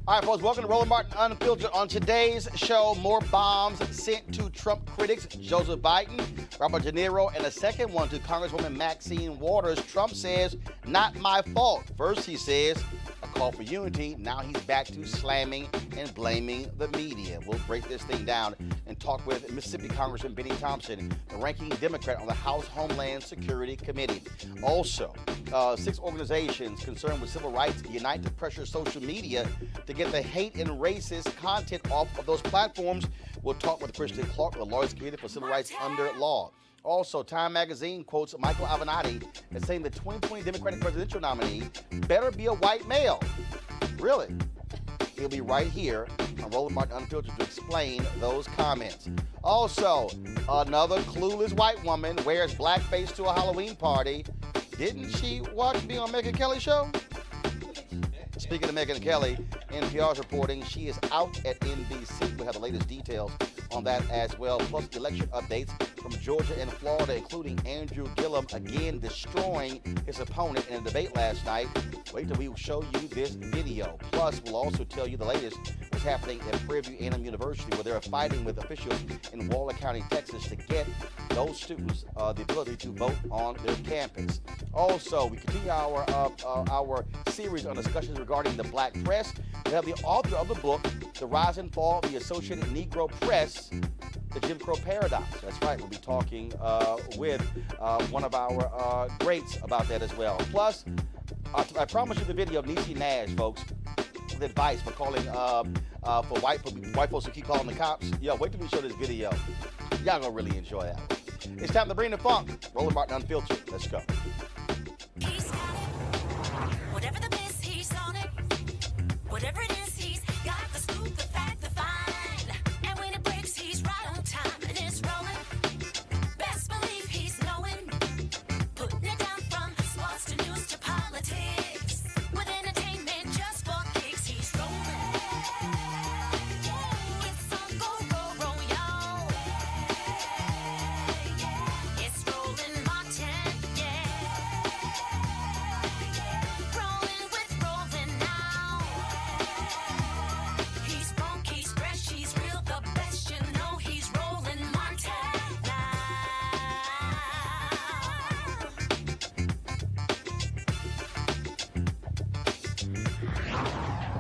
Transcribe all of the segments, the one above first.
All right, folks, welcome to Roland Martin Unfiltered. On today's show, more bombs sent to Trump critics, Joseph Biden, Robert De Niro, and a second one to Congresswoman Maxine Waters. Trump says, not my fault. First, he says, a call for unity. Now he's back to slamming and blaming the media. We'll break this thing down and talk with Mississippi Congressman Benny Thompson, the ranking Democrat on the House Homeland Security Committee. Also, 6 organizations concerned with civil rights unite to pressure social media to get the hate and racist content off of those platforms. We'll talk with Christian Clark, the Lawyers Committee for Civil Rights Under Law. Also, Time Magazine quotes Michael Avenatti as saying the 2020 Democratic presidential nominee better be a white male. Really? He'll be right here on Roland Martin Unfiltered to explain those comments. Also, another clueless white woman wears blackface to a Halloween party. Didn't she watch me on Megyn Kelly's show? Speaking of Megyn Kelly, NPR's reporting she is out at NBC. We'll have the latest details on that as well, plus election updates from Georgia and Florida, including Andrew Gillum again destroying his opponent in a debate last night. Wait till we show you this video. Plus, we'll also tell you the latest what's happening at Prairie View A&M University, where they're fighting with officials in Waller County, Texas, to get those students the ability to vote on their campus. Also, we continue our series on discussions regarding the black press. We have the author of the book, The Rise and Fall of the Associated Negro Press, the Jim Crow Paradox. That's right, we'll be talking with one of our greats about that as well. Plus, I promise you the video of Niecy Nash, folks, with advice for calling, for white folks who keep calling the cops. Yo, wait till we show this video. Y'all gonna really enjoy that one. It's time to bring the funk. Roland Martin Unfiltered. Let's go. He's got it. Whatever the miss, he's on it. Whatever it is, he's got the scoop, the fact, the find. And when it breaks, he's right on time and it's rolling. Best believe he's knowing. Putting it down from sports to news to politics. With entertainment just for kicks, he's rolling. It's on go, y'all. It's Roland Martin, yeah. Rolling with Roland now. He's funk, he's fresh, he's real, the best, you know he's Roland Martin now.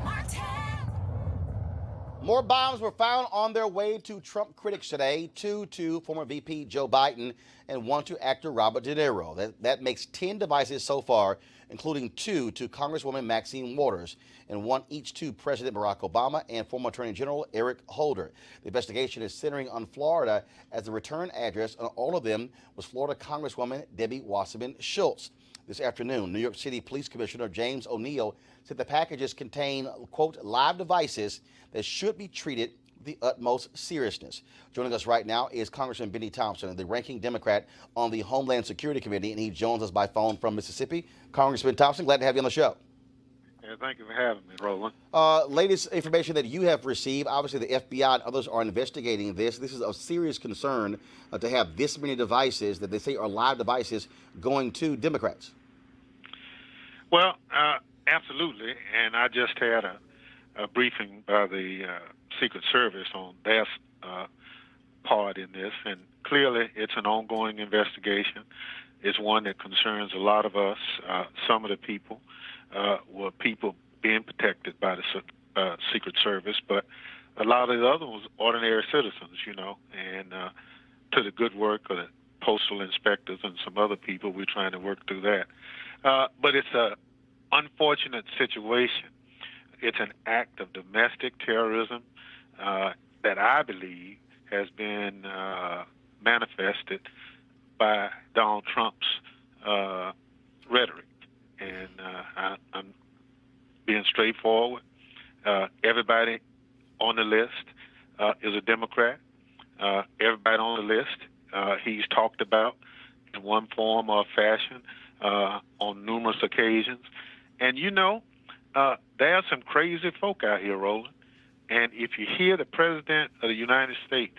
Martin. More bombs were found on their way to Trump critics today, 2 to former VP Joe Biden and 1 to actor Robert De Niro. That makes 10 devices so far, including 2 to Congresswoman Maxine Waters and 1 each to President Barack Obama and former Attorney General Eric Holder. The investigation is centering on Florida, as the return address on all of them was Florida Congresswoman Debbie Wasserman Schultz. This afternoon, New York City Police Commissioner James O'Neill said the packages contain, quote, live devices that should be treated with the utmost seriousness. Joining us right now is Congressman Benny Thompson, the ranking Democrat on the Homeland Security Committee, and he joins us by phone from Mississippi. Congressman Thompson, glad to have you on the show. Yeah, thank you for having me, Roland. Latest information that you have received, obviously the FBI and others are investigating this. This is of serious concern to have this many devices that they say are live devices going to Democrats. Well, absolutely, and I just had a briefing by the Secret Service on their part in this, and clearly it's an ongoing investigation. It's one that concerns a lot of us. Some of the people were people being protected by the Secret Service, but a lot of the other ones, ordinary citizens, you know, and to the good work of the postal inspectors and some other people, we're trying to work through that. But it's an unfortunate situation. It's an act of domestic terrorism that I believe has been manifested by Donald Trump's rhetoric. And I'm being straightforward. Everybody on the list is a Democrat. Everybody on the list he's talked about in one form or fashion on numerous occasions. And, you know, there are some crazy folk out here, Roland. And if you hear the President of the United States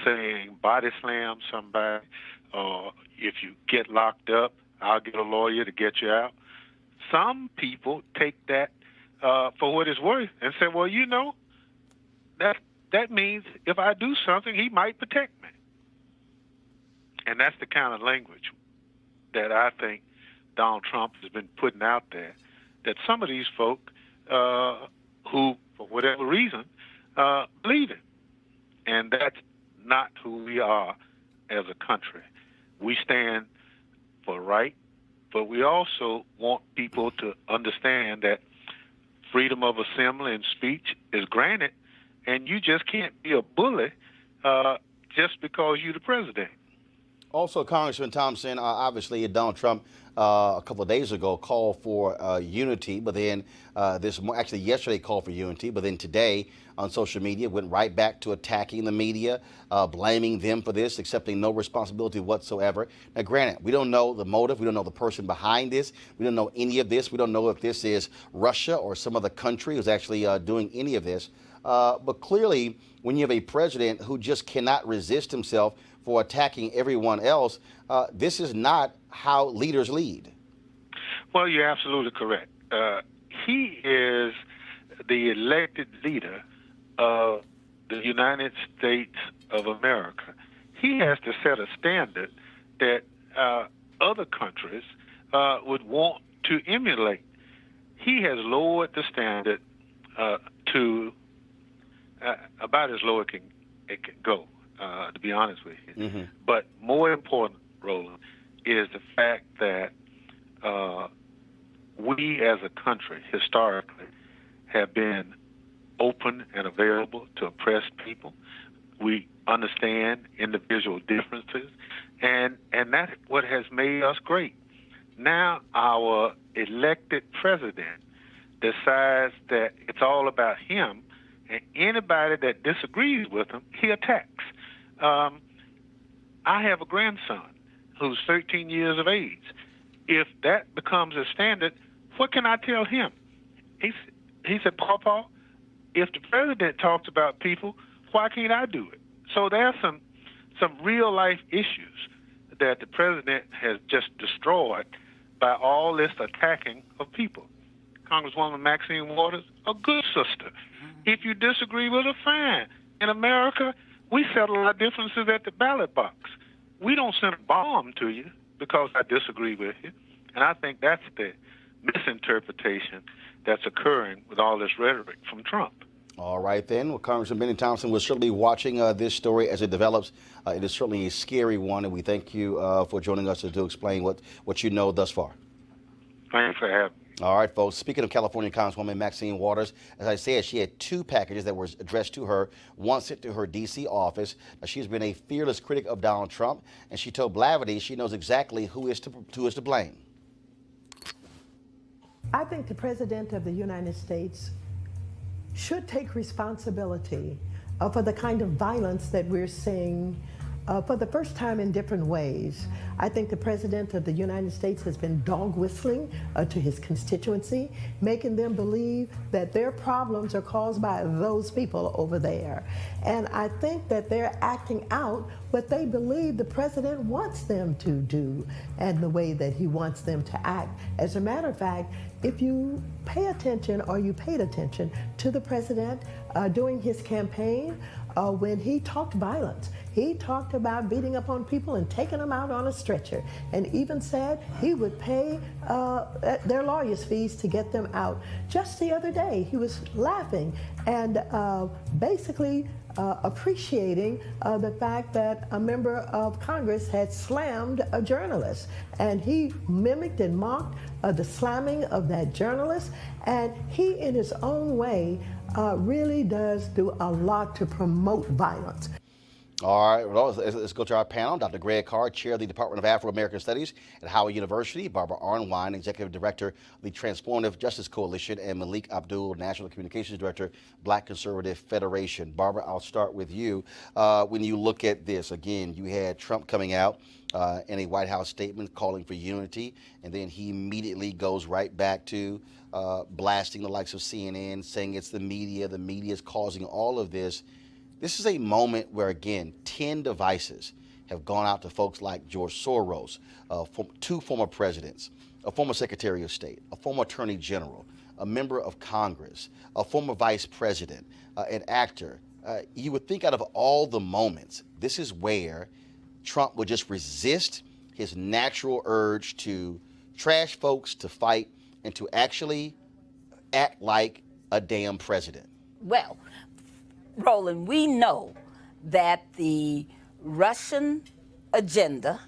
saying body slam somebody, or if you get locked up, I'll get a lawyer to get you out, some people take that for what it's worth and said, well, you know, that means if I do something, he might protect me. And that's the kind of language that I think Donald Trump has been putting out there, that some of these folk who, for whatever reason, believe it. And that's not who we are as a country. We stand for right, but we also want people to understand that freedom of assembly and speech is granted, and you just can't be a bully just because you're the president. Also, Congressman Thompson, obviously Donald Trump a couple of days ago called for unity, but then actually yesterday called for unity, but then today on social media went right back to attacking the media, blaming them for this, accepting no responsibility whatsoever. Now, granted, we don't know the motive. We don't know the person behind this. We don't know any of this. We don't know if this is Russia or some other country who's actually doing any of this. But clearly, when you have a president who just cannot resist himself for attacking everyone else, this is not how leaders lead. Well, you're absolutely correct. He is the elected leader of the United States of America. He has to set a standard that other countries would want to emulate. He has lowered the standard to about as low it can go, to be honest with you. Mm-hmm. But more important, Roland, is the fact that we as a country historically have been open and available to oppressed people. We understand individual differences, and that's what has made us great. Now our elected president decides that it's all about him, and anybody that disagrees with him, he attacks. I have a grandson who's 13 years of age. If that becomes a standard, what can I tell him? He said, Papa, if the president talks about people, why can't I do it? So there are some real life issues that the president has just destroyed by all this attacking of people. Congresswoman Maxine Waters, a good sister. If you disagree with her, fine. In America, we settle our differences at the ballot box. We don't send a bomb to you because I disagree with you. And I think that's the misinterpretation that's occurring with all this rhetoric from Trump. All right, then. Well, Congressman Benny Thompson, we're certainly watching this story as it develops. It is certainly a scary one, and we thank you for joining us to explain what you know thus far. Thanks for having me. All right, folks. Speaking of California Congresswoman Maxine Waters, as I said, she had 2 packages that were addressed to her, one sent to her D.C. office. Now, she's been a fearless critic of Donald Trump, and she told Blavity she knows exactly who is to blame. I think the President of the United States should take responsibility for the kind of violence that we're seeing for the first time in different ways. I think the President of the United States has been dog whistling to his constituency, making them believe that their problems are caused by those people over there. And I think that they're acting out what they believe the President wants them to do and the way that he wants them to act. As a matter of fact, if you pay attention, or you paid attention to the President during his campaign, when he talked violence, he talked about beating up on people and taking them out on a stretcher, and even said he would pay their lawyers' fees to get them out. Just the other day, he was laughing and basically appreciating the fact that a member of Congress had slammed a journalist, and he mimicked and mocked the slamming of that journalist, and he, in his own way, really does do a lot to promote violence. All right, well, let's go to our panel. Dr. Greg Carr, Chair of the Department of Afro-American Studies at Howard University, Barbara Arnwine, Executive Director of the Transformative Justice Coalition, and Malik Abdul, National Communications Director, Black Conservative Federation. Barbara, I'll start with you. When you look at this, again, you had Trump coming out in a White House statement calling for unity, and then he immediately goes right back to blasting the likes of CNN, saying it's the media is causing all of this. This is a moment where, again, 10 devices have gone out to folks like George Soros, 2 former presidents, a former Secretary of State, a former Attorney General, a member of Congress, a former vice president, an actor, you would think out of all the moments, this is where Trump would just resist his natural urge to trash folks, to fight, and to actually act like a damn president. Well, Roland, we know that the Russian agenda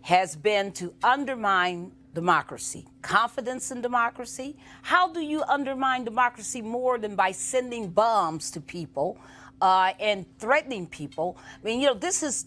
has been to undermine democracy, confidence in democracy. How do you undermine democracy more than by sending bombs to people and threatening people? I mean, this is,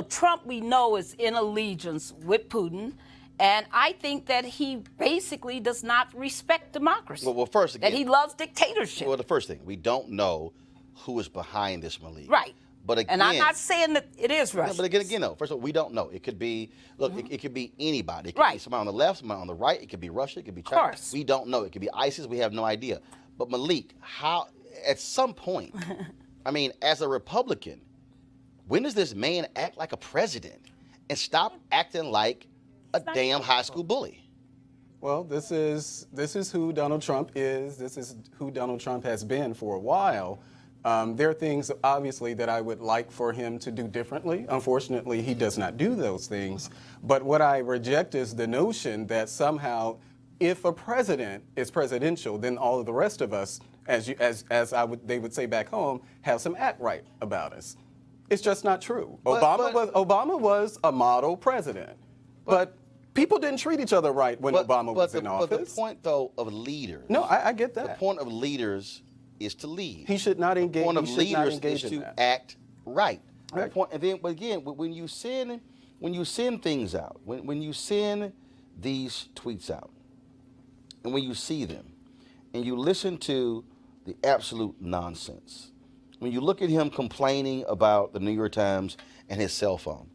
Trump, we know, is in allegiance with Putin. And I think that he basically does not respect democracy. Well, first, again, that he loves dictatorship. Well, the first thing, we don't know who is behind this, Malik. Right. But again, and I'm not saying that it is Russia. But again, though, first of all, we don't know. It could be, look, it could be anybody. It could be Right. somebody on the left, somebody on the right. It could be Russia. It could be China. Of course. We don't know. It could be ISIS. We have no idea. But Malik, how, at some point, I mean, as a Republican, when does this man act like a president and stop acting like a damn high school bully? Well, this is who Donald Trump is. This is who Donald Trump has been for a while. There are things, obviously, that I would like for him to do differently. Unfortunately, he does not do those things. But what I reject is the notion that somehow, if a president is presidential, then all of the rest of us, they would say back home, have some act right about us. It's just not true. Obama was a model president, but people didn't treat each other right when Obama was in office. But the point, though, of leaders. No, I get that. The point of leaders is to lead. He should not engage. The point of leaders is to act right. Right. The point, and then, but again, when you send things out, when you send these tweets out, and when you see them, and you listen to the absolute nonsense, when you look at him complaining about the New York Times and his cell phone,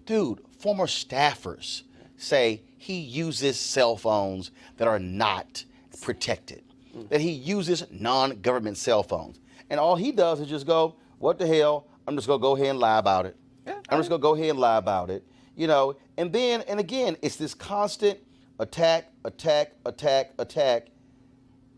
dude, former staffers say he uses cell phones that are not protected, that he uses non-government cell phones. And all he does is just go, what the hell, I'm just going to go ahead and lie about it. I'm just going to go ahead and lie about it. And then, and again, it's this constant attack.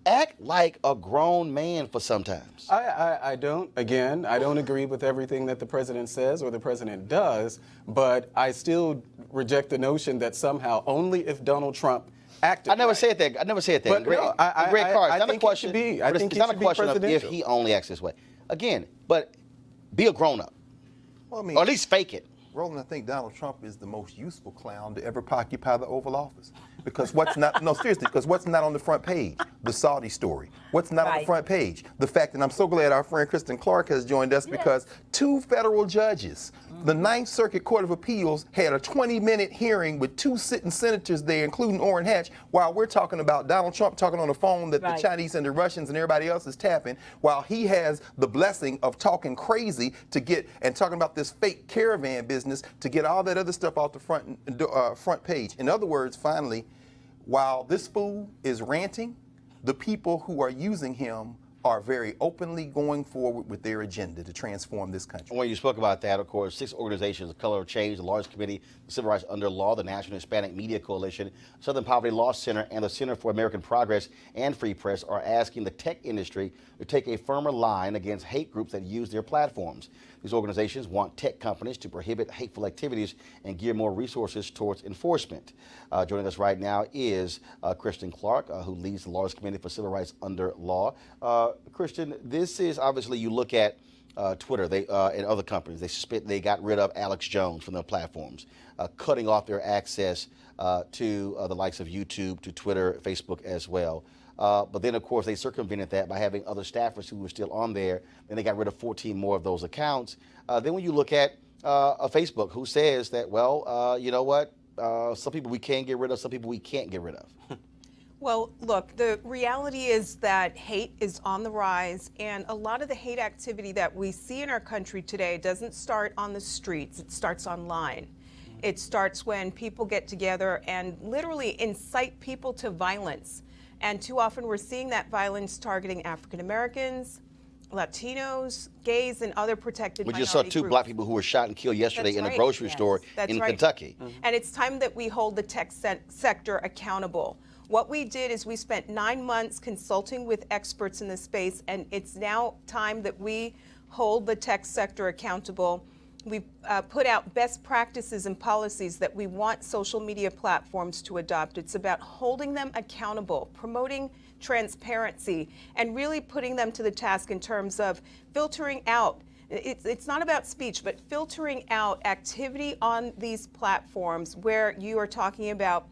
Act like a grown man for sometimes. I don't agree with everything that the president says or the president does, but I still reject the notion that somehow only if Donald Trump acted I never right. said that. But Greg no, Carr, it's not a think question. it should be. I think it's not a it should be question of if presidential. he only acts this way. Again, but be a grown-up. Well, I mean, Or at least fake it. Roland, I think Donald Trump is the most useful clown to ever occupy the Oval Office. Because what's not on the front page? The Saudi story. What's not on the front page? The fact that I'm so glad our friend Kristen Clark has joined us because two federal judges, the Ninth Circuit Court of Appeals, had a 20-minute hearing with two sitting senators there, including Orrin Hatch, while we're talking about Donald Trump talking on the phone that the Chinese and the Russians and everybody else is tapping, while he has the blessing of talking crazy to get, and talking about this fake caravan business to get all that other stuff off the front page. In other words, finally, while this fool is ranting, the people who are using him are very openly going forward with their agenda to transform this country. When you spoke about that, of course, 6 organizations, the Color of Change, the Largest Committee for Civil Rights Under Law, the National Hispanic Media Coalition, Southern Poverty Law Center, and the Center for American Progress and Free Press are asking the tech industry to take a firmer line against hate groups that use their platforms. These organizations want tech companies to prohibit hateful activities and gear more resources towards enforcement. Joining us right now is Kristen Clark, who leads the Largest Committee for Civil Rights Under Law. Kristen, this is obviously, you look at Twitter and other companies, they got rid of Alex Jones from their platforms, cutting off their access to the likes of YouTube, to Twitter, Facebook as well. But then, of course, they circumvented that by having other staffers who were still on there. Then they got rid of 14 more of those accounts. Then when you look at Facebook, who says that, well, you know what, some people we can get rid of, some people we can't get rid of. Well, look, the reality is that hate is on the rise, and a lot of the hate activity that we see in our country today doesn't start on the streets, it starts online. It starts when people get together and literally incite people to violence. And too often we're seeing that violence targeting African Americans, Latinos, gays, and other protected We minority just saw 2 groups. black people who were shot and killed yesterday in a grocery store in Kentucky. And it's time that we hold the tech sector accountable. What we did is we spent 9 months consulting with experts in the space, and it's now time that we hold the tech sector accountable. We've put out best practices and policies that we want social media platforms to adopt. It's about holding them accountable, promoting transparency, and really putting them to the task in terms of filtering out. It's not about speech, but filtering out activity on these platforms where you are talking about,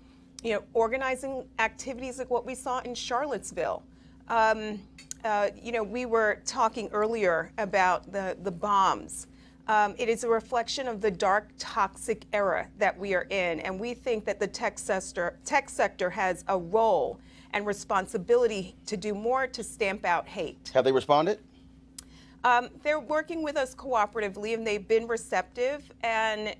organizing activities like what we saw in Charlottesville. We were talking earlier about the bombs. It is a reflection of the dark, toxic era that we are in, and we think that the tech sector has a role and responsibility to do more to stamp out hate. Have they responded? They're working with us cooperatively, and they've been receptive, and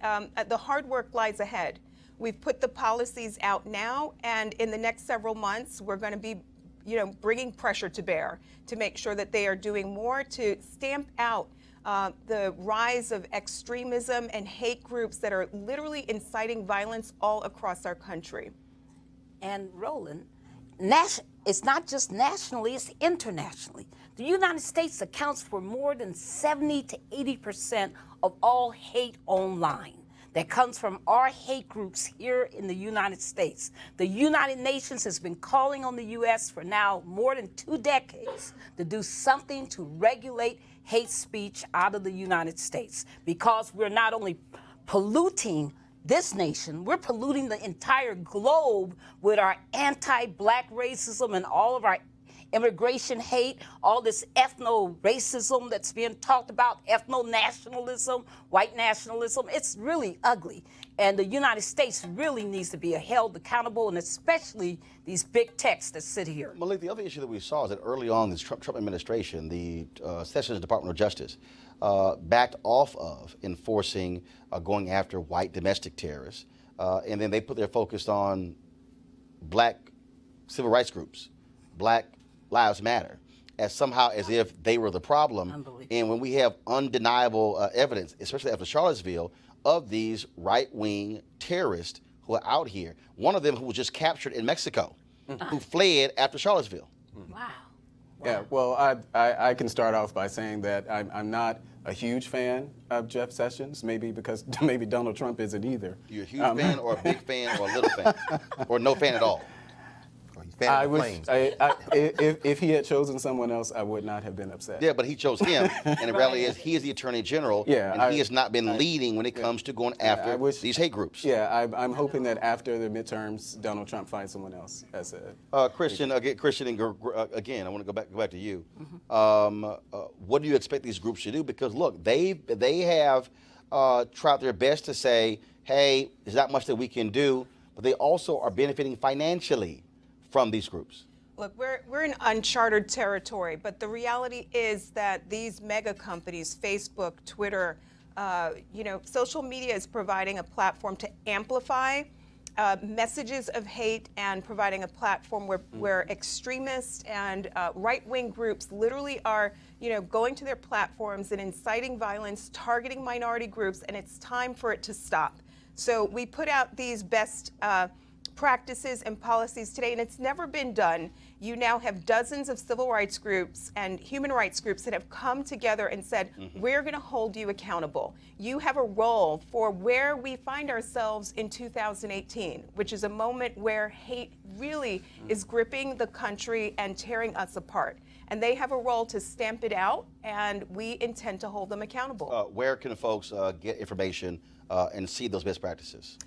the hard work lies ahead. We've put the policies out now, and in the next several months, we're going to be bringing pressure to bear to make sure that they are doing more to stamp out the rise of extremism and hate groups that are literally inciting violence all across our country. And Roland, it's not just nationally, it's internationally. The United States accounts for more than 70 to 80% of all hate online that comes from our hate groups here in the United States. The United Nations has been calling on the U.S. for now more than 2 decades to do something to regulate hate speech out of the United States, because we're not only polluting this nation, we're polluting the entire globe with our anti-black racism and all of our immigration hate, all this ethno-racism that's being talked about, ethno-nationalism, white nationalism. It's really ugly. And the United States really needs to be held accountable, and especially these big techs that sit here. Malik, the other issue that we saw is that early on in this Trump administration, the Sessions Department of Justice backed off of enforcing going after white domestic terrorists, and then they put their focus on black civil rights groups, Black Lives Matter, as if they were the problem. And when we have undeniable evidence, especially after Charlottesville, of these right-wing terrorists who are out here, one of them who was just captured in Mexico, who fled after Charlottesville. Wow. Yeah, well, I can start off by saying that I'm not a huge fan of Jeff Sessions, maybe because maybe Donald Trump isn't either. You're a huge fan, or a big fan, or a little fan, or no fan at all? I wish if he had chosen someone else, I would not have been upset. Yeah, but he chose him, and the reality is he is the Attorney General, and he has not been leading when it comes to going after these hate groups. Yeah, I'm hoping that after the midterms, Donald Trump finds someone else. As a Christian, again, I want to go back to you. What do you expect these groups to do? Because look, they have tried their best to say, hey, there's not much that we can do, but they also are benefiting financially from these groups. Look, we're in uncharted territory, but the reality is that these mega companies, Facebook, Twitter, social media is providing a platform to amplify messages of hate and providing a platform where extremists and right-wing groups literally are, going to their platforms and inciting violence, targeting minority groups, and it's time for it to stop. So we put out these best practices and policies today, and it's never been done. You now have dozens of civil rights groups and human rights groups that have come together and said, we're going to hold you accountable. You have a role for where we find ourselves in 2018, which is a moment where hate really is gripping the country and tearing us apart. And they have a role to stamp it out, and we intend to hold them accountable. Where can folks get information and see those best practices?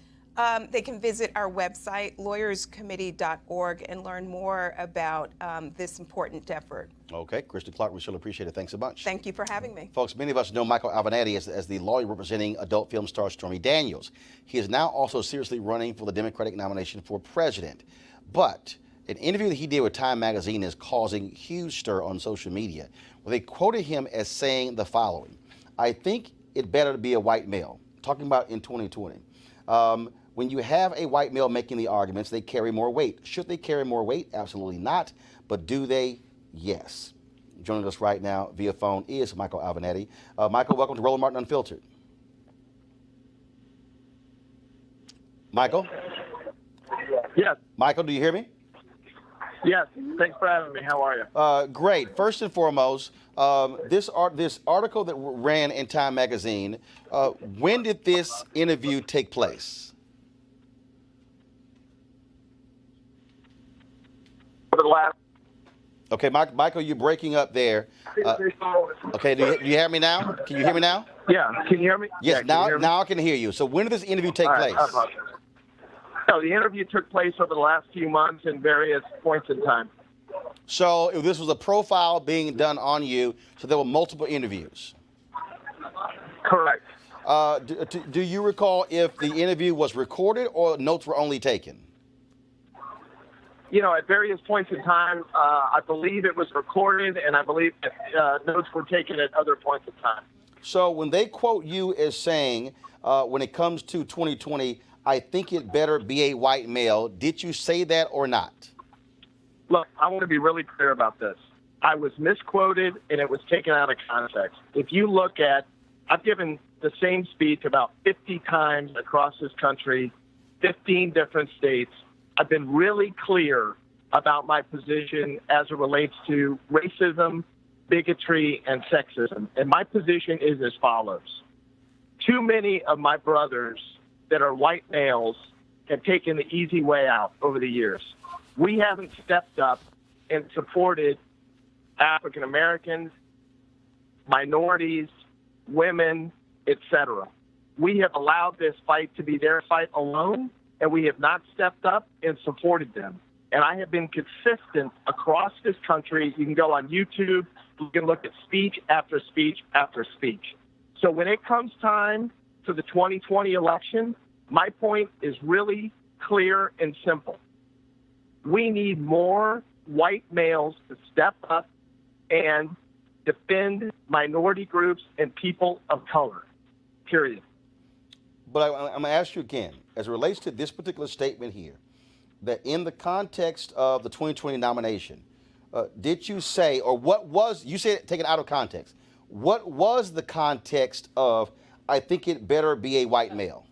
They can visit our website, lawyerscommittee.org, and learn more about this important effort. Okay, Kristen Clark, we surely appreciate it. Thanks so much. Thank you for having me. Folks, many of us know Michael Avenatti as the lawyer representing adult film star Stormy Daniels. He is now also seriously running for the Democratic nomination for president. But an interview that he did with Time magazine is causing huge stir on social media, where they quoted him as saying the following: I think it better to be a white male, talking about in 2020. When you have a white male making the arguments, they carry more weight. Should they carry more weight? Absolutely not. But do they? Yes. Joining us right now via phone is Michael Avenatti. Michael, welcome to Roland Martin Unfiltered. Michael? Yes. Michael, do you hear me? Yes, thanks for having me. How are you? Great. First and foremost, this article that ran in Time Magazine, when did this interview take place? For the last. Okay, Michael, you're breaking up there. Okay, do you hear me now? Can you hear me now? Yeah, can you hear me? Yes, Yeah, now I can hear you. So when did this interview take All right, place? No, the interview took place over the last few months in various points in time. So if this was a profile being done on you, so there were multiple interviews. Correct. Do you recall if the interview was recorded or notes were only taken? You know, at various points in time, I believe it was recorded, and I believe notes were taken at other points in time. So when they quote you as saying, when it comes to 2020, I think it better be a white male, did you say that or not? Look, I want to be really clear about this. I was misquoted, and it was taken out of context. If you look at, I've given the same speech about 50 times across this country, 15 different states. I've been really clear about my position as it relates to racism, bigotry, and sexism. And my position is as follows. Too many of my brothers that are white males have taken the easy way out over the years. We haven't stepped up and supported African Americans, minorities, women, etc. We have allowed this fight to be their fight alone, and we have not stepped up and supported them. And I have been consistent across this country. You can go on YouTube. You can look at speech after speech after speech. So when it comes time for the 2020 election, my point is really clear and simple. We need more white males to step up and defend minority groups and people of color, period. But I'm going to ask you again, as it relates to this particular statement here, that in the context of the 2020 nomination, did you say, or what was, you said taken out of context, what was the context of, I think it better be a white male?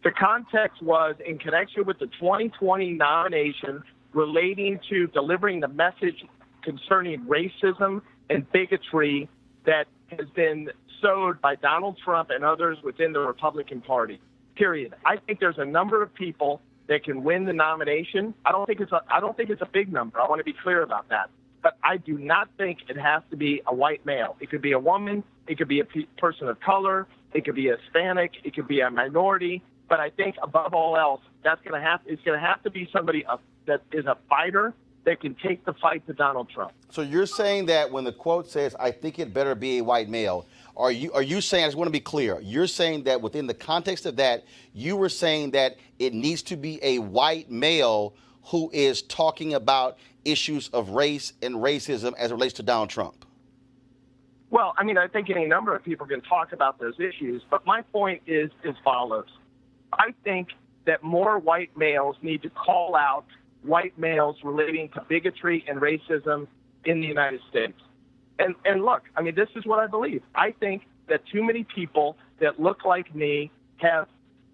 The context was in connection with the 2020 nomination relating to delivering the message concerning racism and bigotry that has been sowed by Donald Trump and others within the Republican Party, period. I think there's a number of people that can win the nomination. I don't think it's a big number. I want to be clear about that. But I do not think it has to be a white male. It could be a woman. It could be a person of color. It could be a Hispanic. It could be a minority. But I think above all else, it's going to have to be somebody that is a fighter that can take the fight to Donald Trump. So you're saying that when the quote says, I think it better be a white male, are you saying, I just want to be clear, you're saying that within the context of that, you were saying that it needs to be a white male who is talking about issues of race and racism as it relates to Donald Trump? Well, I mean, I think any number of people can talk about those issues, but my point is as follows. I think that more white males need to call out white males relating to bigotry and racism in the United States. And look, I mean, this is what I believe. I think that too many people that look like me have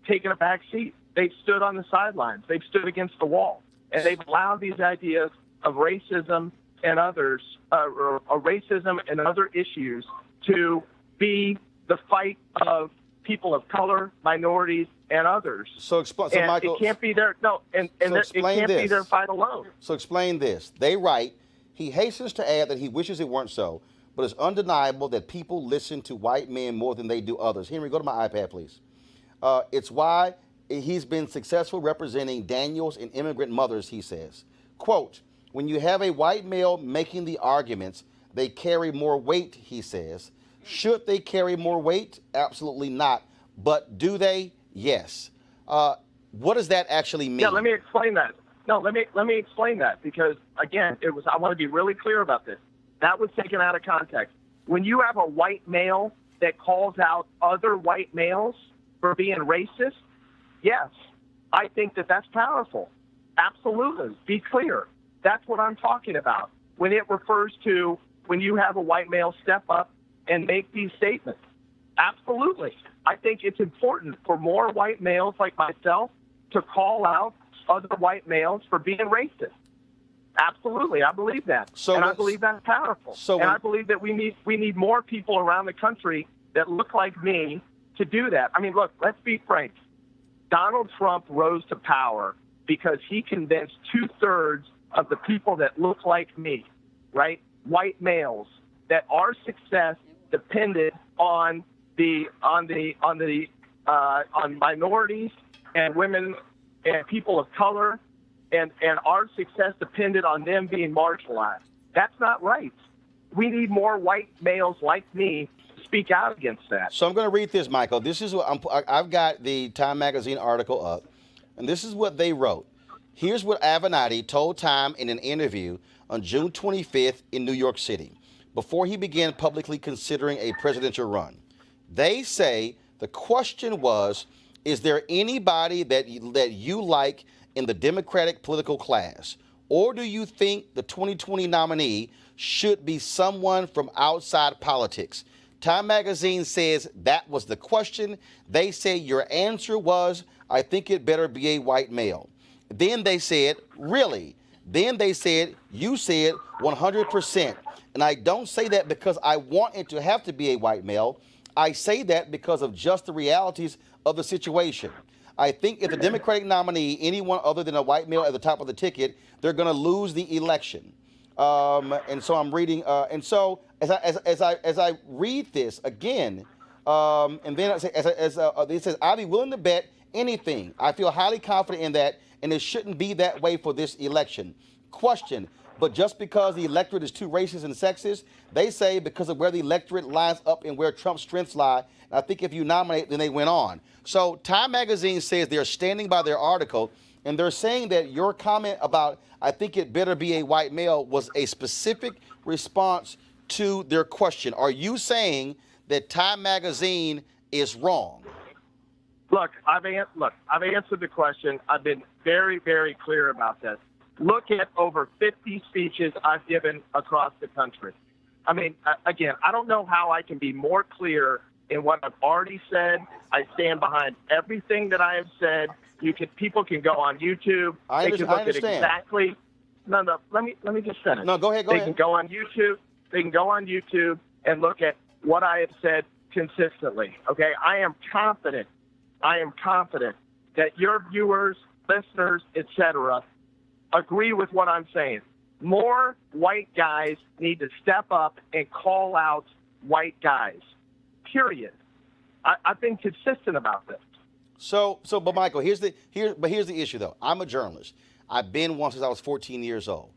taken a back seat. They've stood on the sidelines. They've stood against the wall. And they've allowed these ideas of racism and others, or racism and other issues to be the fight of people of color, minorities, and others. So Michael, it can't be their it can't be their fight alone. So explain this. They write, he hastens to add that he wishes it weren't so, but it's undeniable that people listen to white men more than they do others. Henry, go to my iPad, please. It's why he's been successful representing Daniels and immigrant mothers, he says. Quote, when you have a white male making the arguments, they carry more weight, he says. Should they carry more weight? Absolutely not. But do they? Yes. What does that actually mean? Yeah, let me explain that. No, let me explain that because, again, I want to be really clear about this. That was taken out of context. When you have a white male that calls out other white males for being racist, yes, I think that that's powerful. Absolutely. Be clear. That's what I'm talking about. When it refers to when you have a white male step up and make these statements. Absolutely. I think it's important for more white males like myself to call out other white males for being racist. Absolutely, I believe that, and I believe that's powerful. And I believe that we need more people around the country that look like me to do that. I mean, look, let's be frank. Donald Trump rose to power because he convinced 2/3 of the people that look like me, right, white males, that our success depended on minorities and women and people of color, and our success depended on them being marginalized. That's not right. We need more white males like me to speak out against that. So I'm going to read this, Michael. This is what I've got the Time Magazine article up, and this is what they wrote. Here's what Avenatti told Time in an interview on June 25th in New York City, before he began publicly considering a presidential run. They say the question was, is there anybody that you like in the Democratic political class? Or do you think the 2020 nominee should be someone from outside politics? Time Magazine says that was the question. They say your answer was, I think it better be a white male. Then they said, really? Then they said, you said 100%. And I don't say that because I want it to have to be a white male. I say that because of just the realities of the situation. I think if the Democratic nominee, anyone other than a white male at the top of the ticket, they're going to lose the election. And so I'm reading, and so as I read this again, and then it says, I'll be willing to bet anything. I feel highly confident in that, and it shouldn't be that way for this election. Question. But just because the electorate is too racist and sexist, they say because of where the electorate lines up and where Trump's strengths lie. And I think if you nominate, then they went on. So Time Magazine says they're standing by their article, and they're saying that your comment about I think it better be a white male was a specific response to their question. Are you saying that Time Magazine is wrong? Look, I've answered the question. I've been very, very clear about this. Look at over 50 speeches I've given across the country. I mean, again, I don't know how I can be more clear in what I've already said. I stand behind everything that I have said. People can go on YouTube. I understand. At exactly. No. Let me just finish. No, go ahead. They can go on YouTube. They can go on YouTube and look at what I have said consistently. Okay, I am confident that your viewers, listeners, etc., agree with what I'm saying. More white guys need to step up and call out white guys. Period. I've been consistent about this. But Michael, here's the issue though. I'm a journalist. I've been one since I was 14 years old.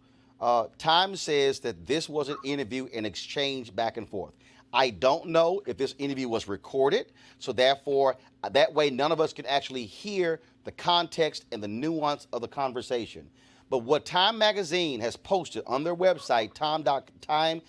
Time says that this was an interview and exchange back and forth. I don't know if this interview was recorded, so therefore that way none of us can actually hear the context and the nuance of the conversation. But what Time Magazine has posted on their website, time.com,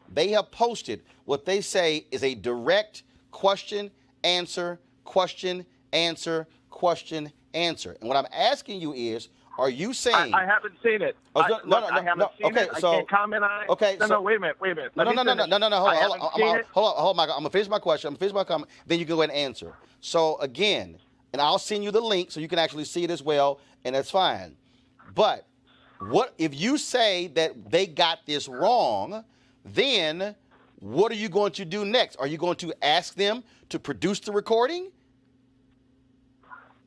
they have posted what they say is a direct question, answer, question, answer, question, answer. And what I'm asking you is, are you saying... I haven't seen it. I haven't seen it. I can't comment on it. Okay. No, wait a minute. No, hold on, Michael. I'm going to finish my question. I'm going to finish my comment. Then you can go ahead and answer. So, again, and I'll send you the link so you can actually see it as well, and that's fine. But what if you say that they got this wrong, then what are you going to do next? Are you going to ask them to produce the recording?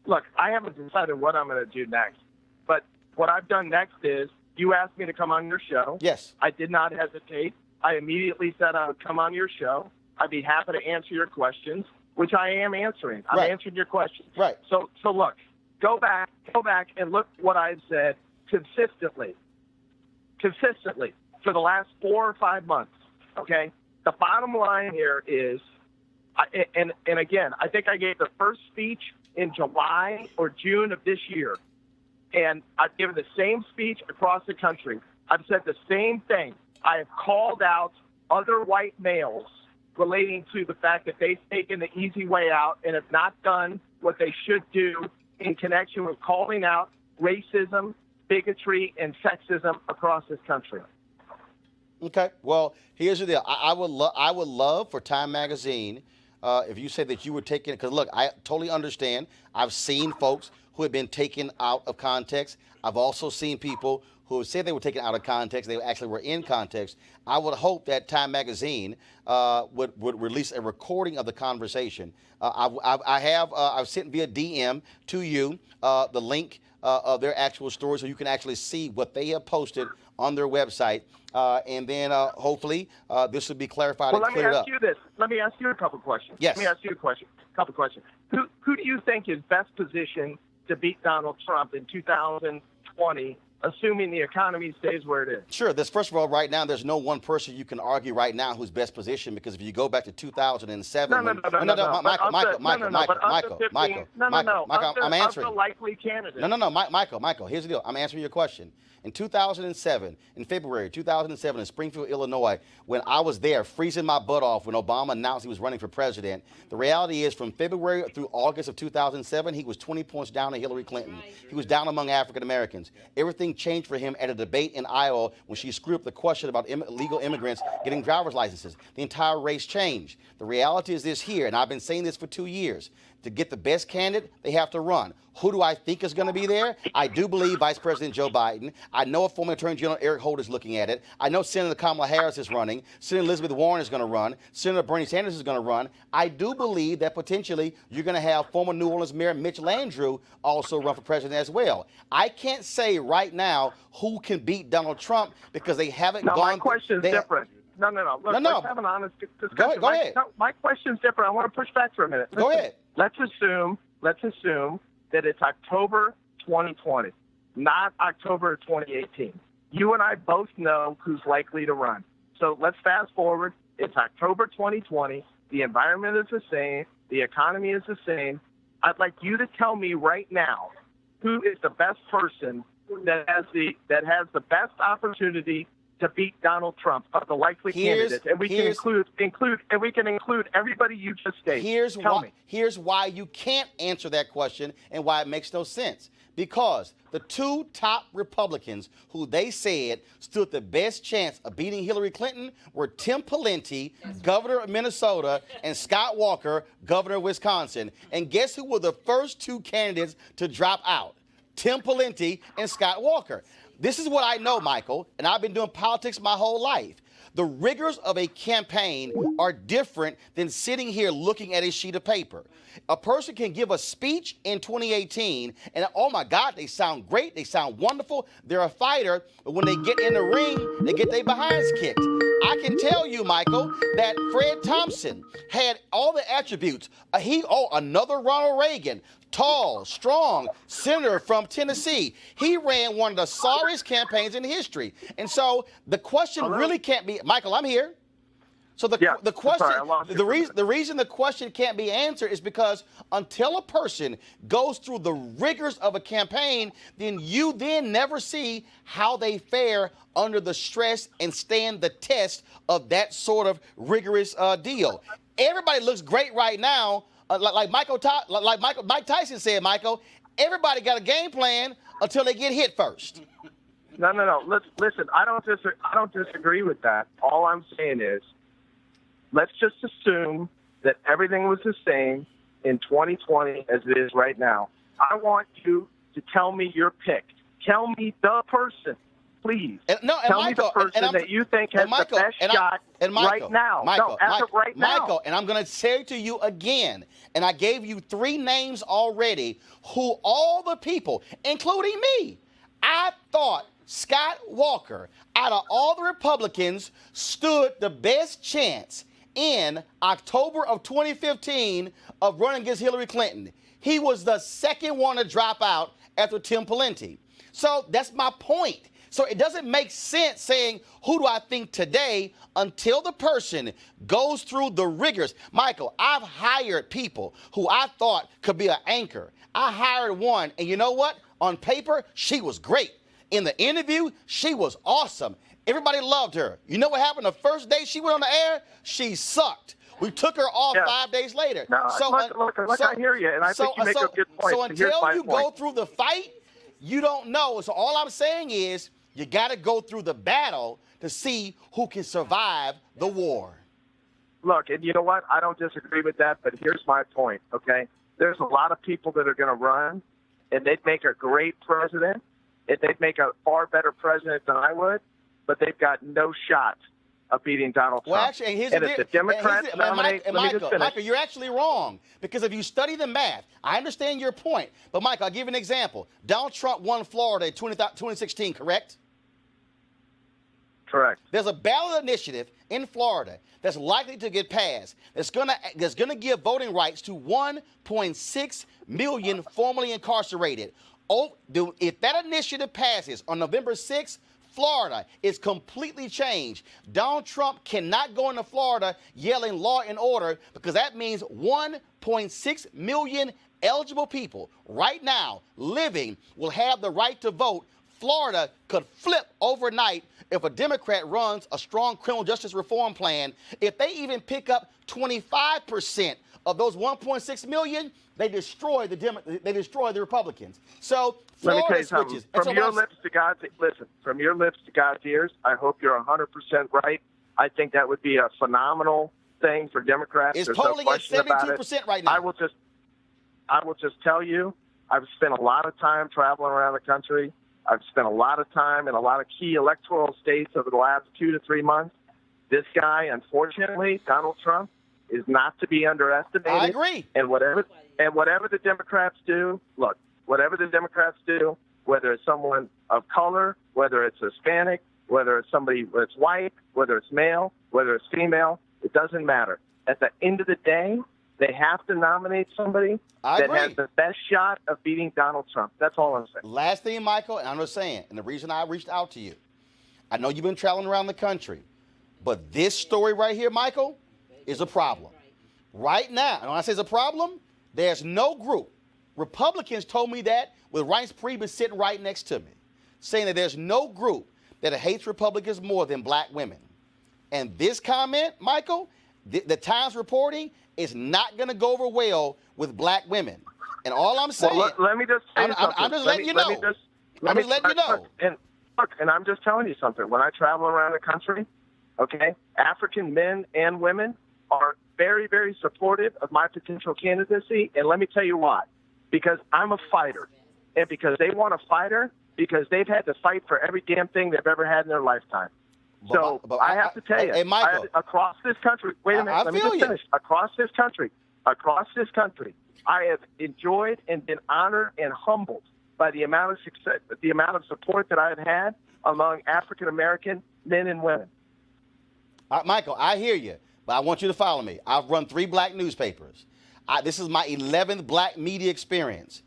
Look, I haven't decided what I'm going to do next. But what I've done next is you asked me to come on your show. Yes. I did not hesitate. I immediately said I would come on your show. I'd be happy to answer your questions, which I am answering. I'm answering your questions. Right. So look. Go back and look what I've said consistently for the last 4 or 5 months, okay? The bottom line here is, and again, I think I gave the first speech in July or June of this year, and I've given the same speech across the country. I've said the same thing. I have called out other white males relating to the fact that they've taken the easy way out and have not done what they should do in connection with calling out racism, bigotry, and sexism across this country. Okay. Well, here's the deal. I would love for Time Magazine if you say that you were taken, because look, I totally understand. I've seen folks who have been taken out of context. I've also seen people who said they were taken out of context. They actually were in context. I would hope that Time Magazine would release a recording of the conversation. I've sent via DM to you the link of their actual story, so you can actually see what they have posted on their website, and then hopefully this will be clarified and cleared up. Let me ask you a couple questions. Yes. Let me ask you a couple questions. Who do you think is best positioned to beat Donald Trump in 2020, assuming the economy stays where it is? Sure. First of all, right now, there's no one person you can argue right now who's best positioned, because if you go back to 2007, I'm answering. The likely candidate. No, Michael, here's the deal. I'm answering your question. In 2007, in February 2007, in Springfield, Illinois, when I was there freezing my butt off when Obama announced he was running for president, the reality is from February through August of 2007, he was 20 points down to Hillary Clinton. He was down among African Americans. Everything changed for him at a debate in Iowa when she screwed up the question about illegal immigrants getting driver's licenses. The entire race changed. The reality is this here, and I've been saying this for 2 years. To get the best candidate, they have to run. Who do I think is going to be there? I do believe Vice President Joe Biden. I know a former Attorney General Eric Holder is looking at it. I know Senator Kamala Harris is running. Senator Elizabeth Warren is going to run. Senator Bernie Sanders is going to run. I do believe that potentially you're going to have former New Orleans Mayor Mitch Landrieu also run for president as well. I can't say right now who can beat Donald Trump because they haven't gone. My question is different. No. Look, let's have an honest discussion. Go ahead. My question's different. I want to push back for a minute. Go ahead. Let's assume that it's October 2020, not October 2018. You and I both know who's likely to run. So let's fast forward. It's October 2020. The environment is the same. The economy is the same. I'd like you to tell me right now who is the best person that has the best opportunity to beat Donald Trump of the likely candidates, and we can include everybody you just stated. Here's why you can't answer that question and why it makes no sense. Because the two top Republicans who they said stood the best chance of beating Hillary Clinton were Tim Pawlenty, governor of Minnesota, and Scott Walker, governor of Wisconsin. And guess who were the first two candidates to drop out? Tim Pawlenty and Scott Walker. This is what I know, Michael, and I've been doing politics my whole life. The rigors of a campaign are different than sitting here looking at a sheet of paper. A person can give a speech in 2018, and oh my God, they sound great, they sound wonderful, they're a fighter, but when they get in the ring, they get their behinds kicked. I can tell you, Michael, that Fred Thompson had all the attributes. Another Ronald Reagan, tall, strong, senator from Tennessee. He ran one of the sorriest campaigns in history. And so the question really can't be, Michael, I'm here. So the question, the reason the question can't be answered is because until a person goes through the rigors of a campaign, then you never see how they fare under the stress and stand the test of that sort of rigorous deal. Everybody looks great right now, like Mike Tyson said. Michael, everybody got a game plan until they get hit first. No. Listen, I don't disagree with that. All I'm saying is, let's just assume that everything was the same in 2020 as it is right now. I want you to tell me your pick. Tell me the person, please. Tell me the person that you think has the best shot right now. Michael, and I'm going to say to you again, and I gave you 3 names already, who all the people, including me, I thought Scott Walker, out of all the Republicans, stood the best chance in October of 2015 of running against Hillary Clinton. He was the second one to drop out after Tim Pawlenty. So that's my point. So it doesn't make sense saying, who do I think today, until the person goes through the rigors. Michael, I've hired people who I thought could be an anchor. I hired one, and you know what? On paper, she was great. In the interview, she was awesome. Everybody loved her. You know what happened the first day she went on the air? She sucked. We took her off 5 days later. No, I hear you, and I think you make a good point. So until you go through the fight, you don't know. So all I'm saying is you got to go through the battle to see who can survive the war. look, and you know what? I don't disagree with that, but here's my point, okay? There's a lot of people that are going to run, and they'd make a great president, and they'd make a far better president than I would, but they've got no shot of beating Donald Trump. Well, actually, and if the Democrats nominate, Michael, you're actually wrong, because if you study the math, I understand your point, but Michael, I'll give you an example. Donald Trump won Florida in 2016, correct? Correct. There's a ballot initiative in Florida that's likely to get passed that's gonna give voting rights to 1.6 million formerly incarcerated. If that initiative passes on November 6th, Florida is completely changed. Donald Trump cannot go into Florida yelling law and order, because that means 1.6 million eligible people right now living will have the right to vote. Florida could flip overnight if a Democrat runs a strong criminal justice reform plan. If they even pick up 25% of those 1.6 million, they destroy the Republicans. So Florida Let me tell you switches. something. From your lips to God's from your lips to God's ears, I hope you're 100% right. I think that would be a phenomenal thing for Democrats. It's There's polling no at question about 72% it. right now. I will just tell you, I've spent a lot of time traveling around the country. I've spent a lot of time in a lot of key electoral states over the last 2 to 3 months. This guy, unfortunately, Donald Trump, is not to be underestimated. I agree. And whatever the Democrats do, look, whatever the Democrats do, whether it's someone of color, whether it's Hispanic, whether it's somebody that's white, whether it's male, whether it's female, it doesn't matter. At the end of the day, they have to nominate somebody that has the best shot of beating Donald Trump. That's all I'm saying. Last thing, Michael, and I'm just saying, and the reason I reached out to you, I know you've been traveling around the country, but this story right here, Michael, is a problem. Right now, and when I say it's a problem, there's no group. Republicans told me that with Reince Priebus sitting right next to me, saying that there's no group that hates Republicans more than black women. And this comment, Michael, the Times reporting, is not going to go over well with black women. And all I'm saying, well, let me just say something. I'm just letting you know. I'm just letting you know. And I'm just telling you something. When I travel around the country, okay, African men and women are very, very supportive of my potential candidacy. And let me tell you why. Because I'm a fighter. And because they want a fighter, because they've had to fight for every damn thing they've ever had in their lifetime. So I have to tell you, hey, Michael, across this country, wait a minute, let me just finish. Across this country, I have enjoyed and been honored and humbled by the amount of success, the amount of support that I've had among African American men and women. Michael, I hear you, but I want you to follow me. I've run 3 black newspapers. This is my 11th black media experience.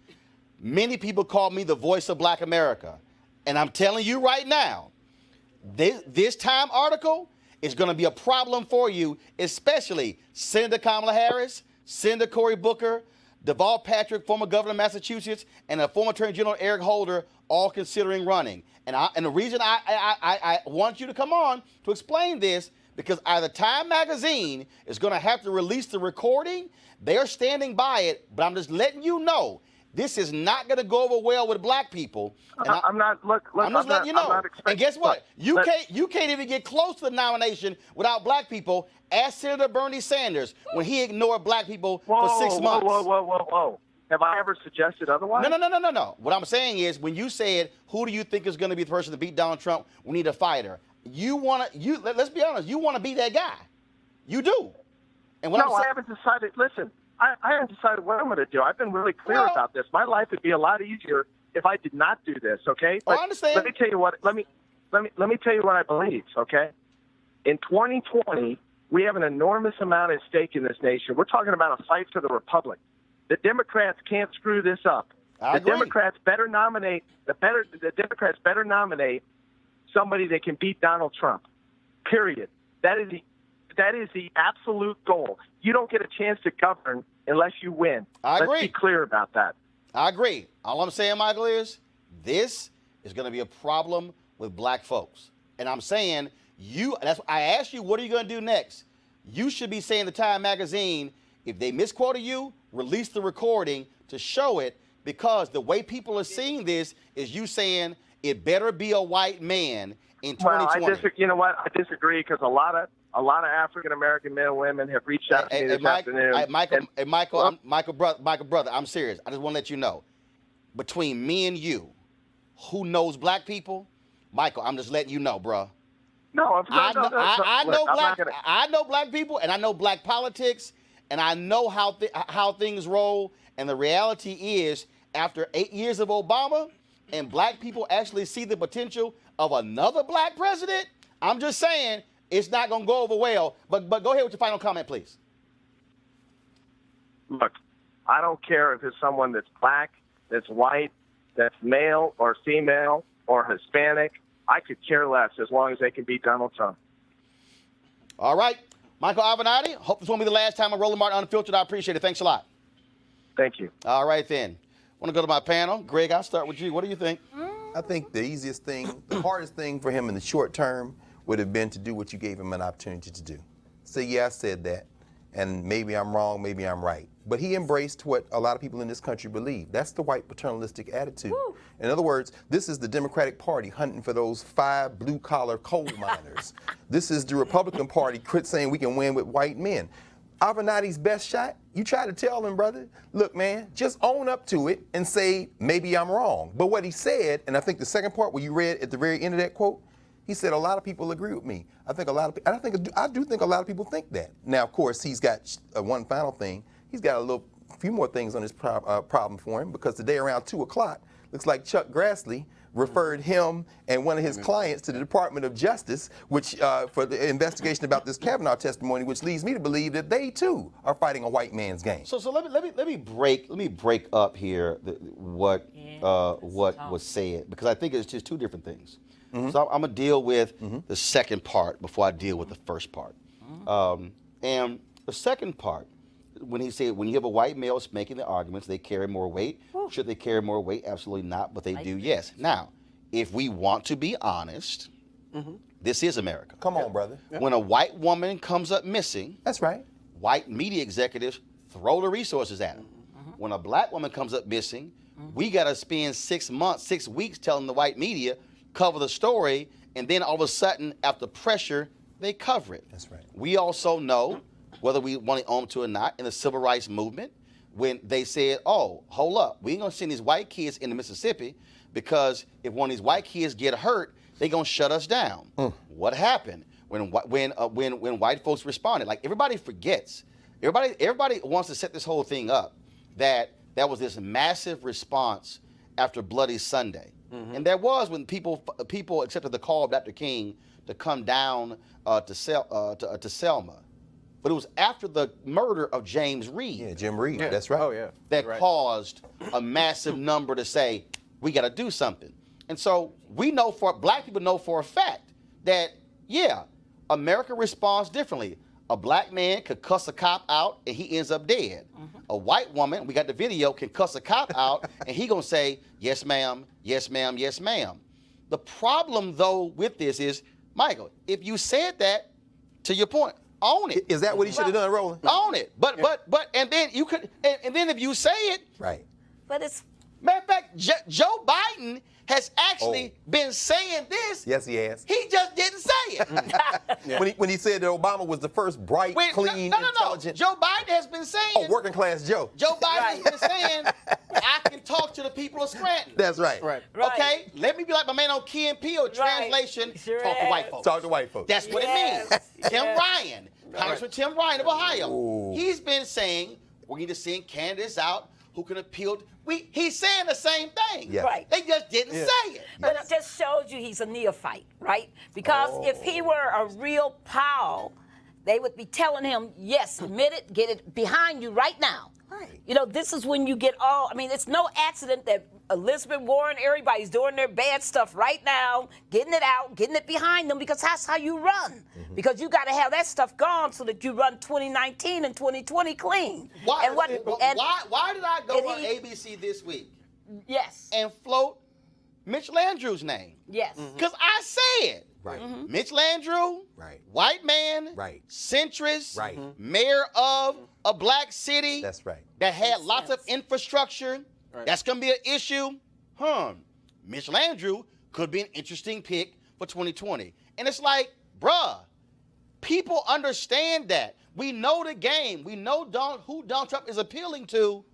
Many people call me the voice of black America. And I'm telling you right now, this Time article is going to be a problem for you, especially Senator Kamala Harris, Senator Cory Booker, Deval Patrick, former governor of Massachusetts, and former Attorney General Eric Holder, all considering running. And the reason I want you to come on to explain this, because either Time magazine is going to have to release the recording, they're standing by it, but I'm just letting you know, this is not going to go over well with black people. I'm not. Look. I'm just letting you know. And guess what? Look, you can't even get close to the nomination without black people. Ask Senator Bernie Sanders when he ignored black people for 6 months. Whoa. Have I ever suggested otherwise? No. What I'm saying is, when you said, who do you think is going to be the person to beat Donald Trump? We need a fighter. Let's be honest. You want to be that guy. You do. And I haven't decided. Listen. I haven't decided what I'm going to do. I've been really clear about this. My life would be a lot easier if I did not do this. Okay. I understand. Let me tell you what. Let me tell you what I believe. Okay. In 2020, we have an enormous amount at stake in this nation. We're talking about a fight for the republic. The Democrats can't screw this up. I agree. Democrats better nominate. The Democrats better nominate somebody that can beat Donald Trump. Period. That is the absolute goal. You don't get a chance to govern unless you win. I agree. Let's be clear about that. I agree. All I'm saying, Michael, is this is going to be a problem with black folks. And I'm saying, I asked you, what are you going to do next? You should be saying to Time magazine, if they misquoted you, release the recording to show it, because the way people are seeing this is you saying it better be a white man in 2020. Well, you know what? I disagree, because a lot A lot of African American men and women have reached out to me this afternoon. Michael, brother, I'm serious. I just want to let you know. Between me and you, who knows black people? Michael, I'm just letting you know, bro. I know black people, and I know black politics, and I know how things roll. And the reality is, after 8 years of Obama, and black people actually see the potential of another black president, I'm just saying it's not going to go over well. But go ahead with your final comment, please. Look, I don't care if it's someone that's black, that's white, that's male or female or Hispanic. I could care less as long as they can beat Donald Trump. All right. Michael Avenatti, hope this won't be the last time on Roland Martin Unfiltered. I appreciate it. Thanks a lot. Thank you. All right, then. I want to go to my panel. Greg, I'll start with you. What do you think? I think the easiest thing, the hardest thing for him in the short term would have been to do what you gave him an opportunity to do. Say, yeah, I said that, and maybe I'm wrong, maybe I'm right. But he embraced what a lot of people in this country believe. That's the white paternalistic attitude. Woo. In other words, this is the Democratic Party hunting for those 5 blue-collar coal miners. This is the Republican Party saying we can win with white men. Avenatti's best shot, you try to tell him, brother, look, man, just own up to it and say, maybe I'm wrong. But what he said, and I think the second part where you read at the very end of that quote, he said a lot of people agree with me. I do think a lot of people think that. Now, of course, he's got one final thing. He's got a few more things on his problem for him, because today around 2 o'clock, looks like Chuck Grassley referred him and one of his clients to the Department of Justice, which for the investigation about this Kavanaugh testimony, which leads me to believe that they too are fighting a white man's game. So let me break up here what was said, because I think it's just two different things. Mm-hmm. So I'm gonna deal with the second part before I deal with the first part. And the second part, when he said, when you have a white male making the arguments, they carry more weight. Ooh. Should they carry more weight? Absolutely not, but they do, yes. Now, if we want to be honest, this is America. Come on, brother. When a white woman comes up missing, that's right, white media executives throw the resources at her. When a black woman comes up missing, we got to spend 6 months, 6 weeks telling the white media, cover the story, and then all of a sudden, after pressure, they cover it. That's right. We also know, whether we want to own to or not, in the civil rights movement, when they said, oh, hold up, we ain't going to send these white kids into Mississippi, because if one of these white kids get hurt, they going to shut us down. What happened when white folks responded? Like, everybody forgets. Everybody wants to set this whole thing up, that there was this massive response after Bloody Sunday. And there was, when people accepted the call of Dr. King to come down to Selma. But it was after the murder of James Reed. Yeah, Jim Reed, that's right. Oh, yeah. That caused a massive number to say, we got to do something. And so black people know for a fact that, yeah, America responds differently. A black man could cuss a cop out and he ends up dead. A white woman, we got the video, can cuss a cop out and he gonna say, yes ma'am, yes ma'am, yes ma'am. The problem though with this is, Michael, if you said that, to your point, own it. Is that what he should have done, Roland? Own it. But and then you could, and then if you say it, right. But it's, matter of fact, Joe Biden has actually been saying this. Yes, he has. He just didn't say it. When he said that Obama was the first bright, clean, intelligent. Joe Biden has been saying. Oh, working class Joe. Joe Biden has been saying, I can talk to the people of Scranton. That's right. Okay? Let me be like my man on Key and Peele. Translation, talk to white folks. Talk to white folks. That's what it means. Tim Ryan, Congressman Tim Ryan of Ohio. Ooh. He's been saying, we need to send candidates out who can appeal. He's saying the same thing. Yeah. Right. They just didn't say it. But it just shows you he's a neophyte, right? Because if he were a real pal, they would be telling him, yes, admit it, get it behind you right now. Right. You know, this is when you get it's no accident that Elizabeth Warren, everybody's doing their bad stuff right now, getting it out, getting it behind them, because that's how you run. Because you got to have that stuff gone so that you run 2019 and 2020 clean. Why did I go on ABC this week? Yes. And float Mitch Landrieu's name? Yes. Because I said, Mitch Landrieu, white man, centrist, mayor of a black city. That's right. That had lots of infrastructure. That's going to be an issue. Mitch Landrieu could be an interesting pick for 2020. And it's like, bruh, People understand that. We know the game. We know who Donald Trump is appealing to.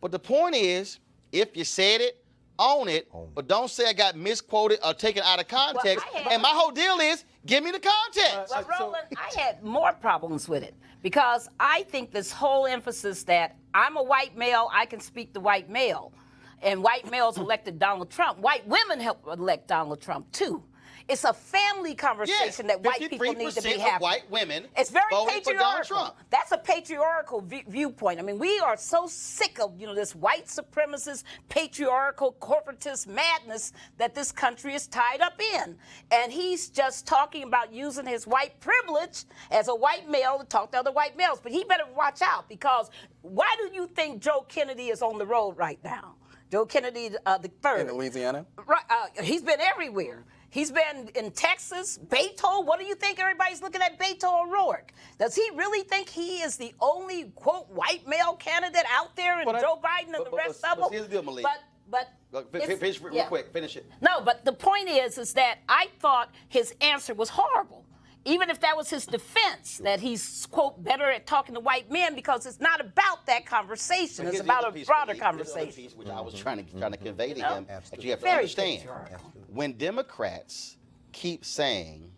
But the point is, if you said it, own it, but don't say I got misquoted or taken out of context. And my whole deal is, give me the context. Well, Roland, I had more problems with it because I think this whole emphasis that I'm a white male, I can speak to white male, and white males elected Donald Trump. White women helped elect Donald Trump, too. It's a family conversation that white people need to be having. Of white women it's very voted for Donald patriarchal. Trump. That's a patriarchal viewpoint. I mean, we are so sick of this white supremacist, patriarchal, corporatist madness that this country is tied up in. And he's just talking about using his white privilege as a white male to talk to other white males. But he better watch out, because why do you think Joe Kennedy is on the road right now? Joe Kennedy the third. In Louisiana? Right, he's been everywhere. He's been in Texas, Beto. What do you think everybody's looking at Beto O'Rourke? Does he really think he is the only, quote, white male candidate out there, and Joe Biden and the rest of them? Here's the deal, Malik. Finish real quick. Finish it. No, but the point is that I thought his answer was horrible. Even if that was his defense, that he's, quote, better at talking to white men, because it's not about that conversation. It's about a broader conversation. Piece, which I was trying to convey to him, that you have to understand. When Democrats keep saying,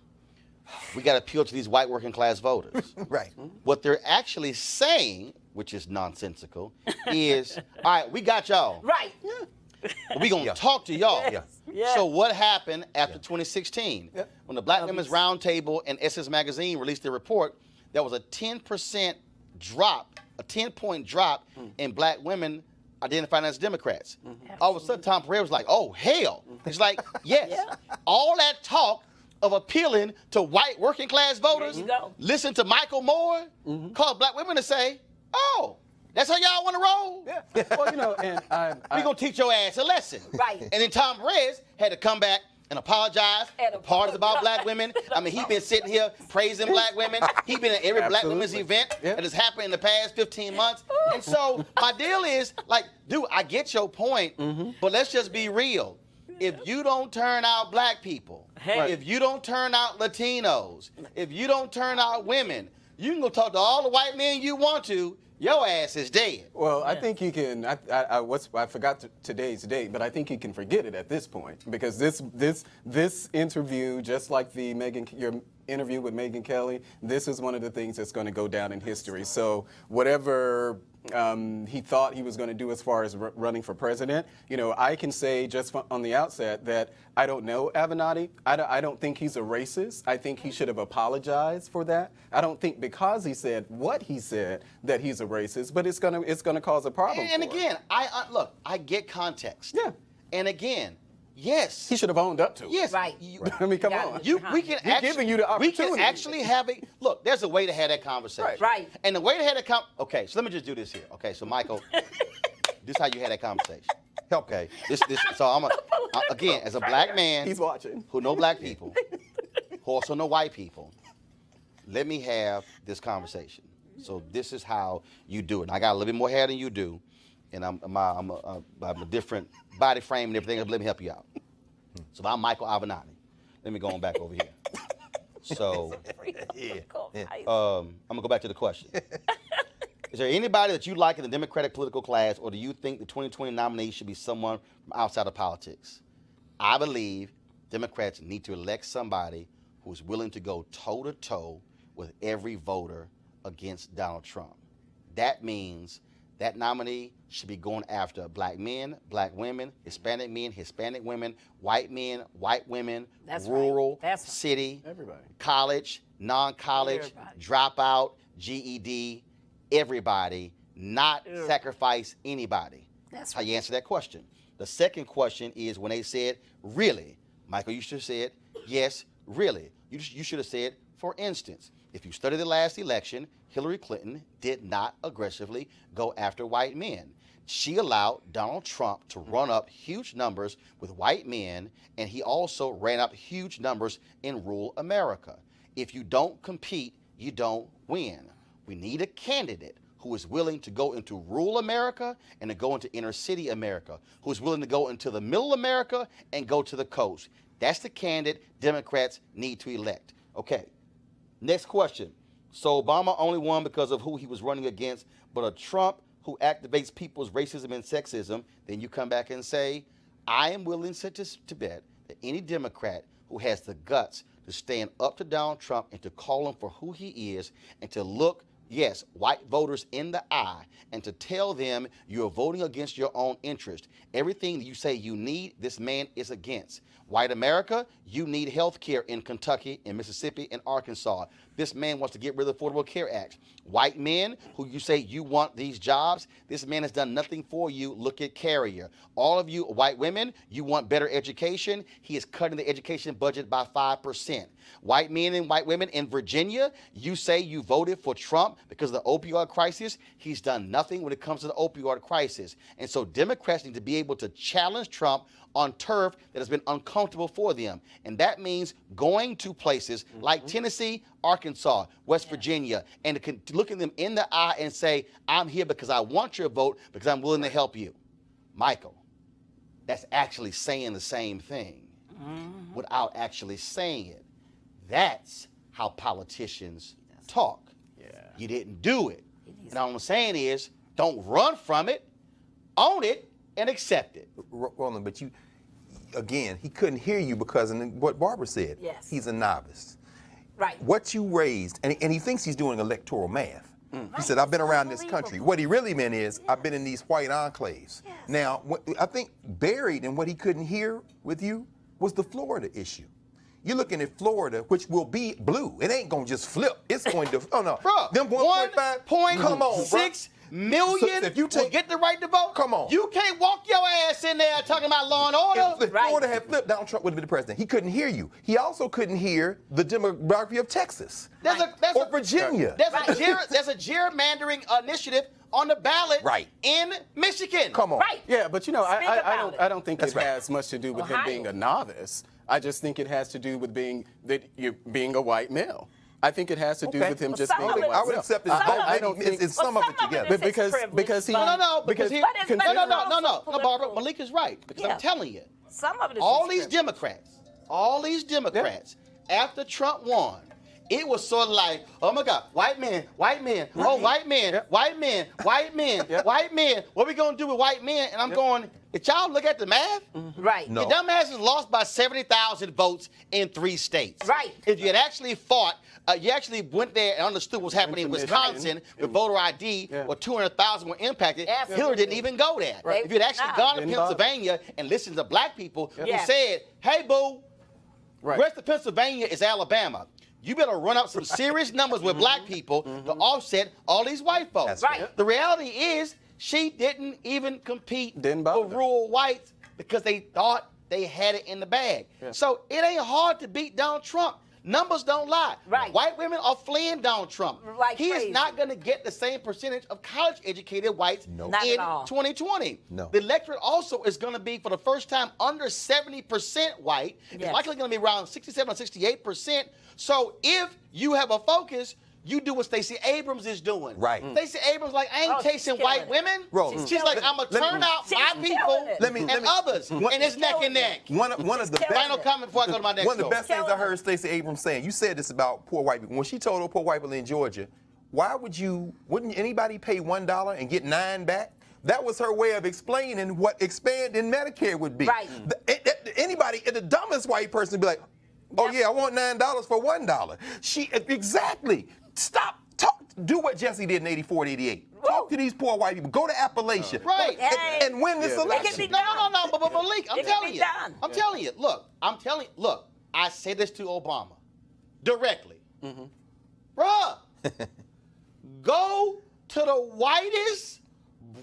we got to appeal to these white working class voters, Right. what they're actually saying, which is nonsensical, is, all right, we got y'all. Right. We're going to talk to y'all. Yeah. So what happened after 2016? When the Black Women's Roundtable and Essence Magazine released their report, there was a 10% drop, a 10-point drop in black women identifying as Democrats. All of a sudden, Tom Perez was like, oh, hell. It's like, yes, all that talk of appealing to white working class voters, listen to Michael Moore, call black women to say, oh, that's how y'all want to roll? Yeah. Well, and we're going to teach your ass a lesson. Right. And then Tom Perez had to come back and apologize. The part is about black women. I mean, he's been sitting here praising black women. He's been at every black women's event that has happened in the past 15 months. And so my deal is, like, dude, I get your point, but let's just be real. If you don't turn out black people, if you don't turn out Latinos, if you don't turn out women, you can go talk to all the white men you want to. Your ass is dead. Well, I think you can. I forgot today's date, but I think you can forget it at this point, because this interview, just like your interview with Megyn Kelly, this is one of the things that's going to go down in history. So whatever he thought he was going to do as far as running for president, I can say just on the outset that I don't know Avenatti. I don't think he's a racist. I think he should have apologized for that. I don't think because he said what he said that he's a racist, but it's gonna cause a problem. And again, look, I get context. Yeah. And again, yes, he should have owned up to it. Yes, right. I mean, come on. We can giving you the opportunity. We can actually have a look. There's a way to have that conversation. Right. And the way to have that okay. So let me just do this here. Okay. So Michael, this is how you had that conversation. Okay. So again, as a black man, he's watching, who know black people, who also know white people, let me have this conversation. So this is how you do it. And I got a little bit more hair than you do, and I'm a different body frame and everything. Let me help you out. So I'm Michael Avenatti. Let me go on back over here. So I'm gonna go back to the question. Is there anybody that you like in the Democratic political class, or do you think the 2020 nominee should be someone from outside of politics? I believe Democrats need to elect somebody who's willing to go toe-to-toe with every voter against Donald Trump. That means that nominee should be going after black men, black women, Hispanic men, Hispanic women, white men, white women, rural, city, everybody, college, non-college, dropout, GED, everybody, not sacrifice anybody. That's how you answer that question. The second question is when they said, really, Michael, you should have said, yes, really. You should have said, for instance, if you study the last election, Hillary Clinton did not aggressively go after white men. She allowed Donald Trump to run up huge numbers with white men, and he also ran up huge numbers in rural America. If you don't compete, you don't win. We need a candidate who is willing to go into rural America and to go into inner city America, who is willing to go into the middle America and go to the coast. That's the candidate Democrats need to elect. Okay. Next question. So Obama only won because of who he was running against, but a Trump who activates people's racism and sexism, then you come back and say, I am willing to bet that any Democrat who has the guts to stand up to Donald Trump and to call him for who he is and to look, yes, white voters in the eye and to tell them you're voting against your own interest. Everything you say you need, this man is against. White America, you need health care in Kentucky, in Mississippi, and Arkansas. This man wants to get rid of the Affordable Care Act. White men who you say you want these jobs, this man has done nothing for you. Look at Carrier. All of you white women, you want better education. He is cutting the education budget by 5%. White men and white women in Virginia, you say you voted for Trump because of the opioid crisis. He's done nothing when it comes to the opioid crisis. And so Democrats need to be able to challenge Trump on turf that has been uncomfortable for them. And that means going to places like Tennessee, Arkansas, West Virginia, and to look at them in the eye and say, I'm here because I want your vote, because I'm willing to help you. Michael, that's actually saying the same thing without actually saying it. That's how politicians talk. You didn't do it. And all I'm saying is, don't run from it, own it, and accept it. Roland, but you, again, he couldn't hear you because of what Barbara said. Yes. He's a novice. Right. What you raised, and he thinks he's doing electoral math. He said, I've been around this country. What he really meant is, I've been in these white enclaves. Yes. Now, I think buried in what he couldn't hear with you was the Florida issue. You're looking at Florida, which will be blue. It ain't going to just flip. It's going to, oh no. Bruh, Them 1.5, come on, bruh. 1.6 million So if you will take- get the right to vote. Come on. You can't walk your ass in there talking about law and order. If Florida had flipped, Donald Trump would have been the president. He couldn't hear you. He also couldn't hear the demography of Texas or Virginia. There's a gerrymandering initiative on the ballot in Michigan. Come on. Right. Yeah, but you know, Speak I don't think That's it right. has much to do with him Ohio. being a novice. I just think it has to do with being a white male. I think it has to do with him just being a white male. I would accept his vote. I don't think it's some of it together. because he No, because he, But it's better no, also Barbara, Malik is right, because Yeah. I'm telling you, Some of it is all just these privilege. Democrats, after Trump won, it was sort of like, oh my God, white men, oh, white men, white men, white men, white men. What we gonna do with white men? And I'm going, did y'all look at the math? Right. No. Your dumbass is lost by 70,000 votes in 3 states. Right. If you had actually fought, you actually went there and understood what's happening in Wisconsin with voter ID, where 200,000 were impacted. Absolutely. Hillary didn't even go there. Right. If you'd actually gone to Didn't bother. Pennsylvania and listened to black people who Yes. said, hey, boo, Right. the rest of Pennsylvania is Alabama. You better run up some serious numbers with black people to offset all these white folks. That's right. The reality is she didn't even compete Didn't for bother. rural whites because they thought they had it in the bag. Yeah. So it ain't hard to beat Donald Trump. Numbers don't lie. Right. White women are fleeing Donald Trump. Like he crazy. is not going to get the same percentage of college-educated whites Nope. Not in at all. 2020. No. The electorate also is going to be, for the first time, under 70% white. It's Yes. likely going to be around 67 or 68%. So if you have a focus, you do what Stacey Abrams is doing. Right. Stacey Abrams like, I ain't Oh, she's chasing killing white it. women. Roland. She's like, I'm going to Let me- turn out She's my killing people it. Let me- and others. And it's neck and neck. One of the killing best. Final comment before I go to my next One of the story. best things I heard Stacey Abrams saying, you said this about poor white people. When she told her poor white people in Georgia, wouldn't anybody pay $1 and get 9 back? That was her way of explaining what expanding Medicare would be. Right. Anybody, the dumbest white person would be like, oh yeah, I want $9 for $1. Exactly. Stop. Do what Jesse did in 84 and 88. Talk to these poor white people. Go to Appalachia. Right. And win this It can election. be No, but Malik, I'm It can telling be you. done. I'm telling you. Look, I say this to Obama directly. Bruh, go to the whitest,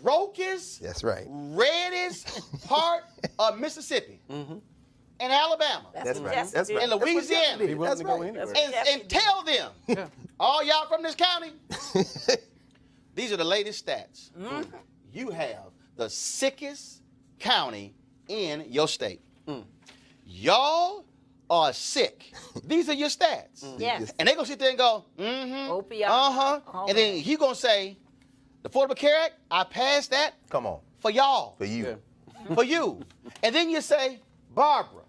brokest, That's right. reddest part of Mississippi and Alabama That's right. Yes, That's it right. and is. Louisiana He willing That's to go right. anywhere. and tell them, all y'all from this county, these are the latest stats. You have the sickest county in your state. Y'all are sick. These are your stats. Yes. And they gonna sit there and go, Opioid. and then he gonna say, the Affordable Care Act, I passed that Come on. for y'all, For you. Yeah. for you. And then you say, Barbara,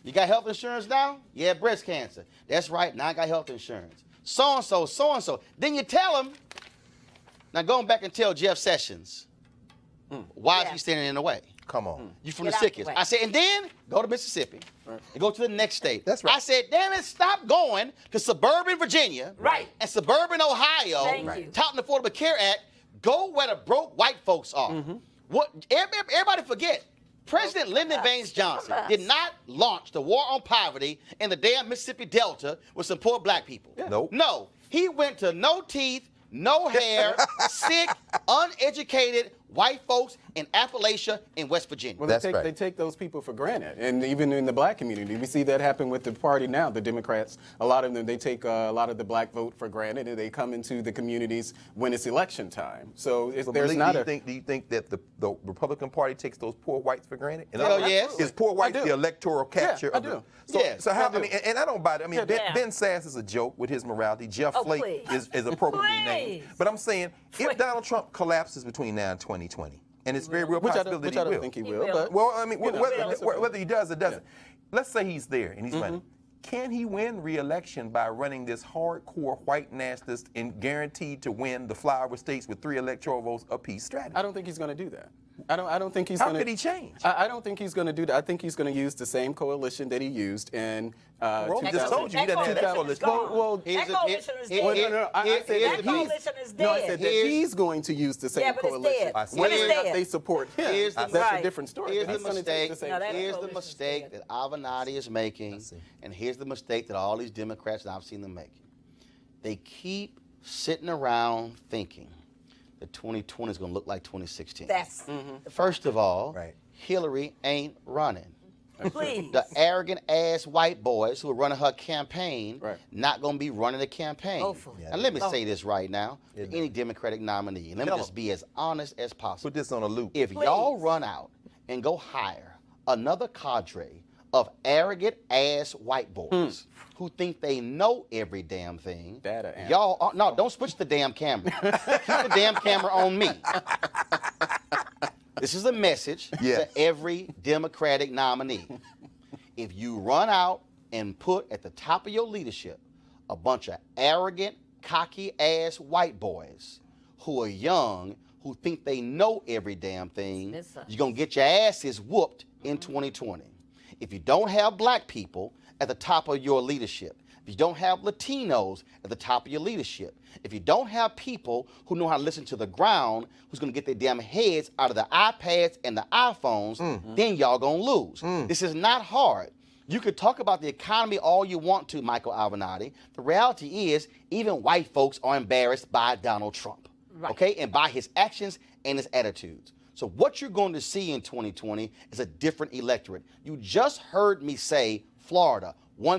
You got health insurance now? Yeah, breast cancer. That's right, now I got health insurance. So-and-so, so-and-so. Then you tell them, now going back and tell Jeff Sessions, why is he standing in the way? Come on. You from Get the out the sickest. way. I said, and then go to Mississippi and go to the next state. That's right. I said, damn it, stop going to suburban Virginia Right. and suburban Ohio, Thank you. touting the Affordable Care Act. Go where the broke white folks are. What everybody forget. President Lyndon Baines Johnson did not launch the war on poverty in the damn Mississippi Delta with some poor black people. Nope. No, he went to no teeth, no hair, sick, uneducated white folks in Appalachia in West Virginia. Well, That's they right. take those people for granted, and even in the black community, we see that happen with the party now. The Democrats, a lot of them, they take a lot of the black vote for granted, and they come into the communities when it's election time. So But there's Malik, not do you think that the Republican Party takes those poor whites for granted? In Hell other words, yes. Is poor whites I do. the electoral capture I of do. the? So, Yeah, so how? I do. I mean, and I don't buy it. I mean, Yeah. Ben Sass is a joke with his morality. Jeff Oh, Flake please. is appropriately named. Please. But I'm saying, Please. if Donald Trump collapses between now and 2020, and it's very real which I possibility don't he will. think he He will. will. But Well, I mean, You know, whether he does or doesn't, let's say he's there and he's running. Can he win re-election by running this hardcore white nationalist and guaranteed to win the flyover states with 3 electoral votes apiece strategy? I don't think he's going to do that. I don't think he's How going to. could he change? I don't think he's going to do that. I think he's going to use the same coalition that he used in. Roland just told you he doesn't have that coalition. Well, Here's that the- coalition is here- dead. here- no, no, I said here's that the That piece. coalition is No, I dead. said that Here's- he's going to use the same Yeah, but it's coalition. dead. I see. Whether or It's not dead. they support him, Here's the- that's Right. a different story. Here's But the he's gonna take mistake. the same No, that Here's the coalition is mistake dead. that Avenatti is making, and here's the mistake that all these Democrats that I've seen them making. They keep sitting around thinking that 2020 is going to look like 2016. That's First of all, Right. Hillary ain't running. please. The arrogant ass white boys who are running her campaign Right. not going to be running the campaign. Hopefully. And let me say this right now Yeah. to any Democratic nominee, and let me Tell just 'em. be as honest as possible. Put this on a loop. If y'all run out and go hire another cadre of arrogant ass white boys who think they know every damn thing, Data analyst. y'all no, don't switch the damn camera. Keep the damn camera on me. This is a message Yes. to every Democratic nominee. If you run out and put at the top of your leadership a bunch of arrogant, cocky ass white boys who are young, who think they know every damn thing, Yes, sir. you're going to get your asses whooped in 2020. If you don't have black people at the top of your leadership, if you don't have Latinos at the top of your leadership, if you don't have people who know how to listen to the ground, who's going to get their damn heads out of the iPads and the iPhones, then y'all going to lose. This is not hard. You could talk about the economy all you want to, Michael Avenatti. The reality is, even white folks are embarrassed by Donald Trump, okay, and by his actions and his attitudes. So what you're going to see in 2020 is a different electorate. You just heard me say Florida,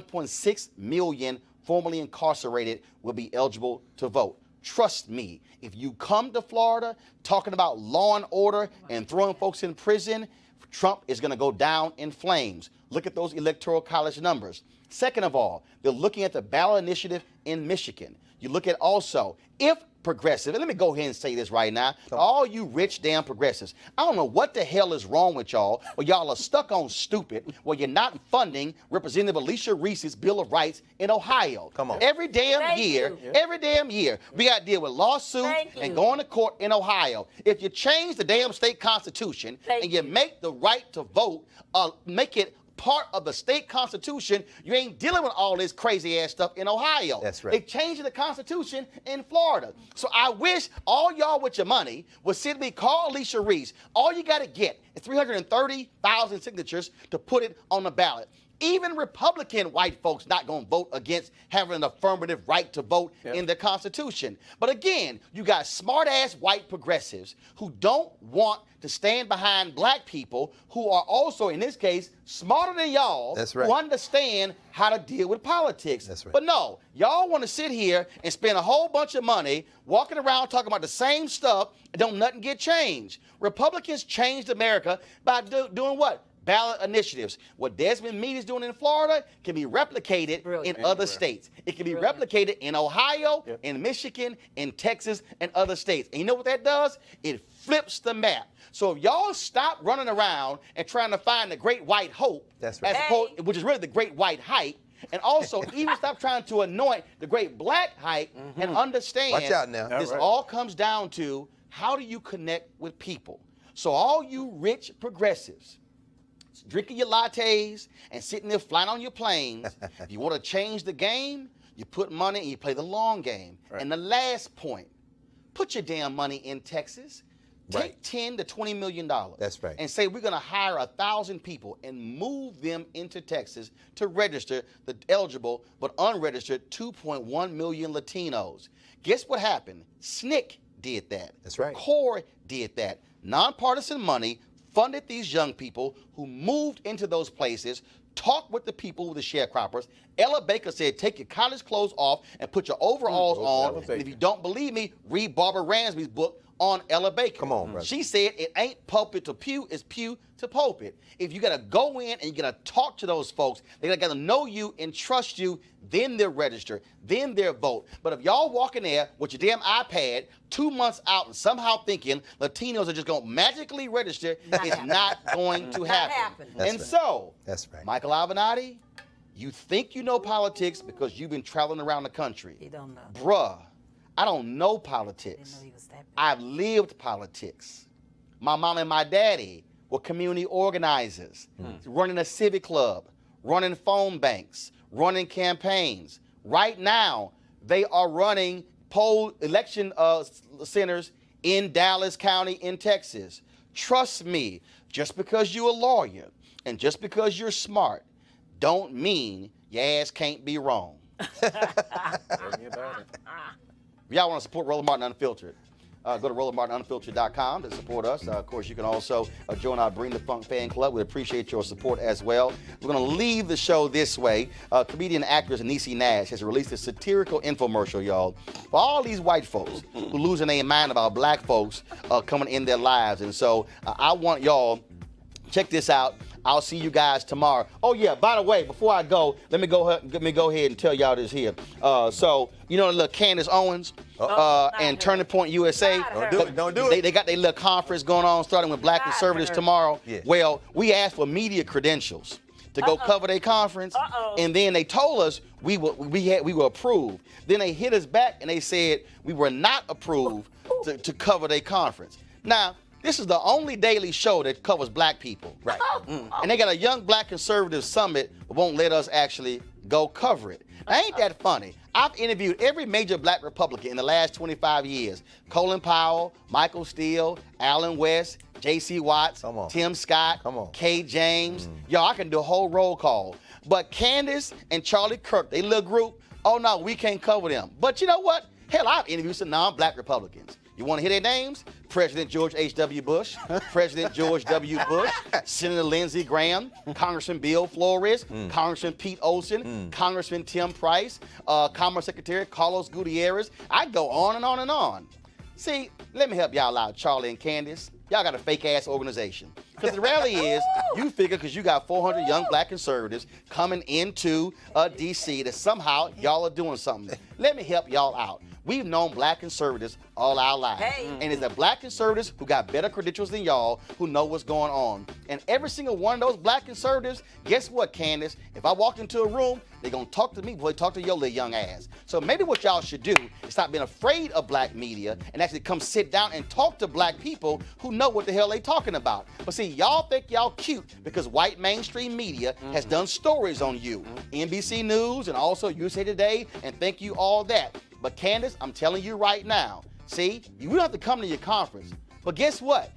1.6 million formerly incarcerated will be eligible to vote. Trust me, if you come to Florida talking about law and order and throwing folks in prison, Trump is going to go down in flames. Look at those electoral college numbers. Second of all, they're looking at the ballot initiative in Michigan. You look at also, if progressive, and let me go ahead and say this right now, all you rich damn progressives, I don't know what the hell is wrong with y'all, or y'all are stuck on stupid, where you're not funding Representative Alicia Reese's Bill of Rights in Ohio. Come on. Every damn Thank year, you. every damn year, we got to deal with lawsuits Thank and you. going to court in Ohio. If you change the damn state constitution Thank and you you. make the right to vote, make it part of the state constitution, you ain't dealing with all this crazy ass stuff in Ohio. That's right. They changed the constitution in Florida. So I wish all y'all with your money would simply call Alicia Reese. All you got to get is 330,000 signatures to put it on the ballot. Even Republican white folks not going to vote against having an affirmative right to vote in the Constitution. But again, you got smart-ass white progressives who don't want to stand behind black people who are also, in this case, smarter than y'all, That's right. who understand how to deal with politics. That's right. But no, y'all want to sit here and spend a whole bunch of money walking around talking about the same stuff and don't nothing get changed. Republicans changed America by doing what? ballot initiatives. What Desmond Meade is doing in Florida can be replicated Brilliant. in other states. It can be replicated in Ohio, in Michigan, in Texas, and other states. And you know what that does? It flips the map. So if y'all stop running around and trying to find the great white hope, That's right. which is really the great white hype, and also even stop trying to anoint the great black hype and understand Watch out now. this all comes down to how do you connect with people. So all you rich progressives, drinking your lattes and sitting there flying on your planes, if you want to change the game, you put money and you play the long game. And the last point, put your damn money in Texas. Take $10 to $20 million. That's right. And say we're going to hire 1,000 people and move them into Texas to register the eligible but unregistered 2.1 million Latinos. Guess what happened? SNCC did that. That's right. CORE did that. Nonpartisan money funded these young people who moved into those places, talked with the people, with the sharecroppers. Ella Baker said, take your college clothes off and put your overalls on. And if you don't believe me, read Barbara Ransby's book on Ella Baker. Come on, brother. She said it ain't pulpit to pew, it's pew to pulpit. If you gotta go in and you gotta talk to those folks, they gotta know you and trust you, then they'll register, then they'll vote. But if y'all walk in there with your damn iPad 2 months out and somehow thinking Latinos are just gonna magically register, it's not going to happen. And so, That's right. Michael Avenatti, you think you know politics because you've been traveling around the country. You don't know. Bruh, I don't know politics. Didn't know he was that big. I've lived politics. My mom and my daddy were community organizers, running a civic club, running phone banks, running campaigns. Right now, they are running election centers in Dallas County in Texas. Trust me, just because you're a lawyer and just because you're smart, don't mean your ass can't be wrong. If y'all want to support Roland Martin Unfiltered, go to RolandMartinUnfiltered.com to support us. Of course, you can also join our Bring the Funk fan club. We appreciate your support as well. We're going to leave the show this way. Comedian and actress Niecy Nash has released a satirical infomercial, y'all, for all these white folks who losing their mind about black folks coming in their lives. And so I want y'all, check this out. I'll see you guys tomorrow. Oh yeah, by the way, before I go, let me go ahead and tell y'all this here. So you know the little Candace Owens and Turning Point USA. Don't do it. They got their little conference going on, starting with Black conservatives tomorrow. Yes. Well, we asked for media credentials to go cover their conference, and then they told us we were approved. Then they hit us back and they said we were not approved to cover their conference. Now, this is the only daily show that covers black people. Right. And they got a young black conservative summit, but won't let us actually go cover it. Now, ain't that funny? I've interviewed every major black Republican in the last 25 years. Colin Powell, Michael Steele, Alan West, J.C. Watts, Tim Scott, Kay James. Yo, I can do a whole roll call. But Candace and Charlie Kirk, they little group, oh no, we can't cover them. But you know what? Hell, I've interviewed some non-black Republicans. You want to hear their names? President George H.W. Bush, President George W. Bush, Senator Lindsey Graham, Congressman Bill Flores, Congressman Pete Olson, Congressman Tim Price, Commerce Secretary Carlos Gutierrez. I go on and on and on. See, let me help y'all out, Charlie and Candace. Y'all got a fake-ass organization. Because the reality is, you figure because you got 400 young black conservatives coming into D.C. that somehow y'all are doing something. Let me help y'all out. We've known black conservatives all our lives. And it's the black conservatives who got better credentials than y'all who know what's going on. And every single one of those black conservatives, guess what, Candace? If I walked into a room, they're going to talk to me before they talk to your little young ass. So maybe what y'all should do is stop being afraid of black media and actually come sit down and talk to black people who know what the hell they talking about. But see, y'all think y'all cute because white mainstream media has done stories on you. NBC News and also USA Today and Thank You All That. But Candace, I'm telling you right now, see, you don't have to come to your conference. But guess what?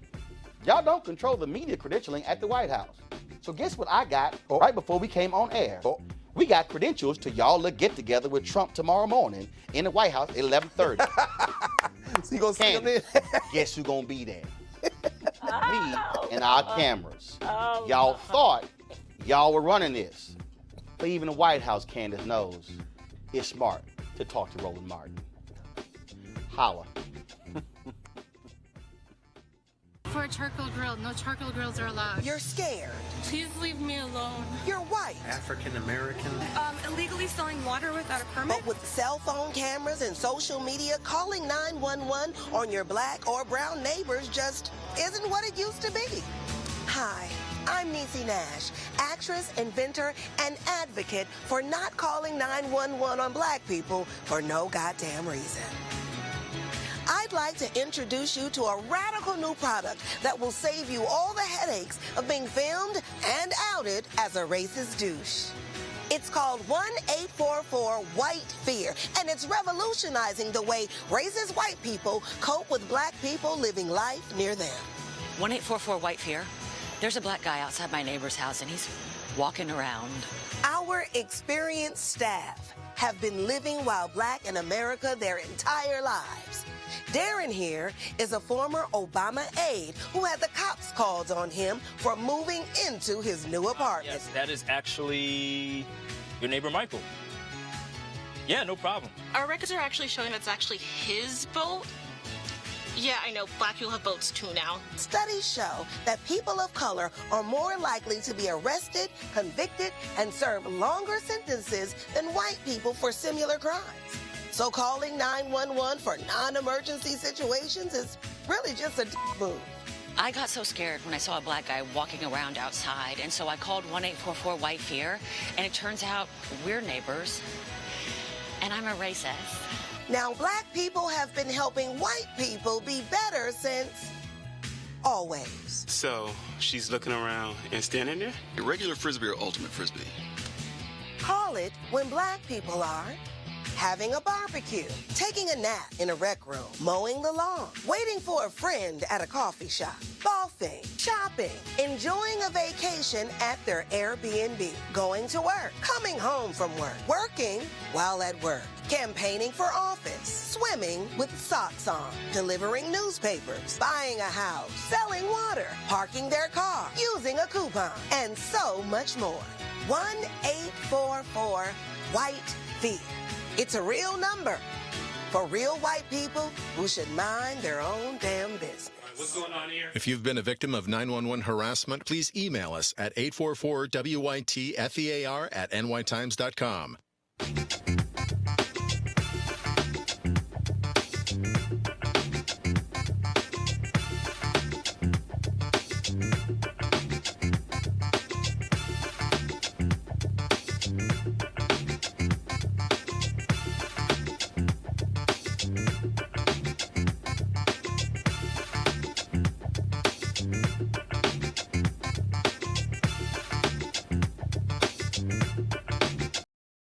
Y'all don't control the media credentialing at the White House. So guess what I got right before we came on air? We got credentials to y'all get together with Trump tomorrow morning in the White House at 11:30. So you gonna see them in? Guess who's gonna be there? Me and our cameras. Y'all thought y'all were running this. But even the White House, Candace knows it's smart to talk to Roland Martin. Holla. For charcoal grill. No charcoal grills are allowed. You're scared. Please leave me alone. You're white. African American. Illegally selling water without a permit? But with cell phone cameras and social media, calling 911 on your black or brown neighbors just isn't what it used to be. Hi, I'm Niecy Nash, actress, inventor, and advocate for not calling 911 on black people for no goddamn reason. I'd like to introduce you to a radical new product that will save you all the headaches of being filmed and outed as a racist douche. It's called 1-844-WHITE FEAR, and it's revolutionizing the way racist white people cope with black people living life near them. 1-844-WHITE FEAR. There's a black guy outside my neighbor's house, and he's walking around. Our experienced staff have been living while black in America their entire lives. Darren here is a former Obama aide who had the cops called on him for moving into his new apartment. Yes, that is actually your neighbor, Michael. Yeah, no problem. Our records are actually showing that's actually his boat. Yeah, I know. Black people have boats too now. Studies show that people of color are more likely to be arrested, convicted, and serve longer sentences than white people for similar crimes. So calling 911 for non-emergency situations is really just a move. I got so scared when I saw a black guy walking around outside, and so I called 1-844-WHITE FEAR, and it turns out we're neighbors, and I'm a racist. Now, black people have been helping white people be better since always. So she's looking around and standing there? Regular Frisbee or ultimate Frisbee? Call it when black people are having a barbecue, taking a nap in a rec room, mowing the lawn, waiting for a friend at a coffee shop, golfing, shopping, enjoying a vacation at their Airbnb, going to work, coming home from work, working while at work, campaigning for office, swimming with socks on, delivering newspapers, buying a house, selling water, parking their car, using a coupon, and so much more. 1-844-WHITE FEAR. It's a real number for real white people who should mind their own damn business. What's going on here? If you've been a victim of 911 harassment, please email us at 844-WYT-FEAR@nytimes.com.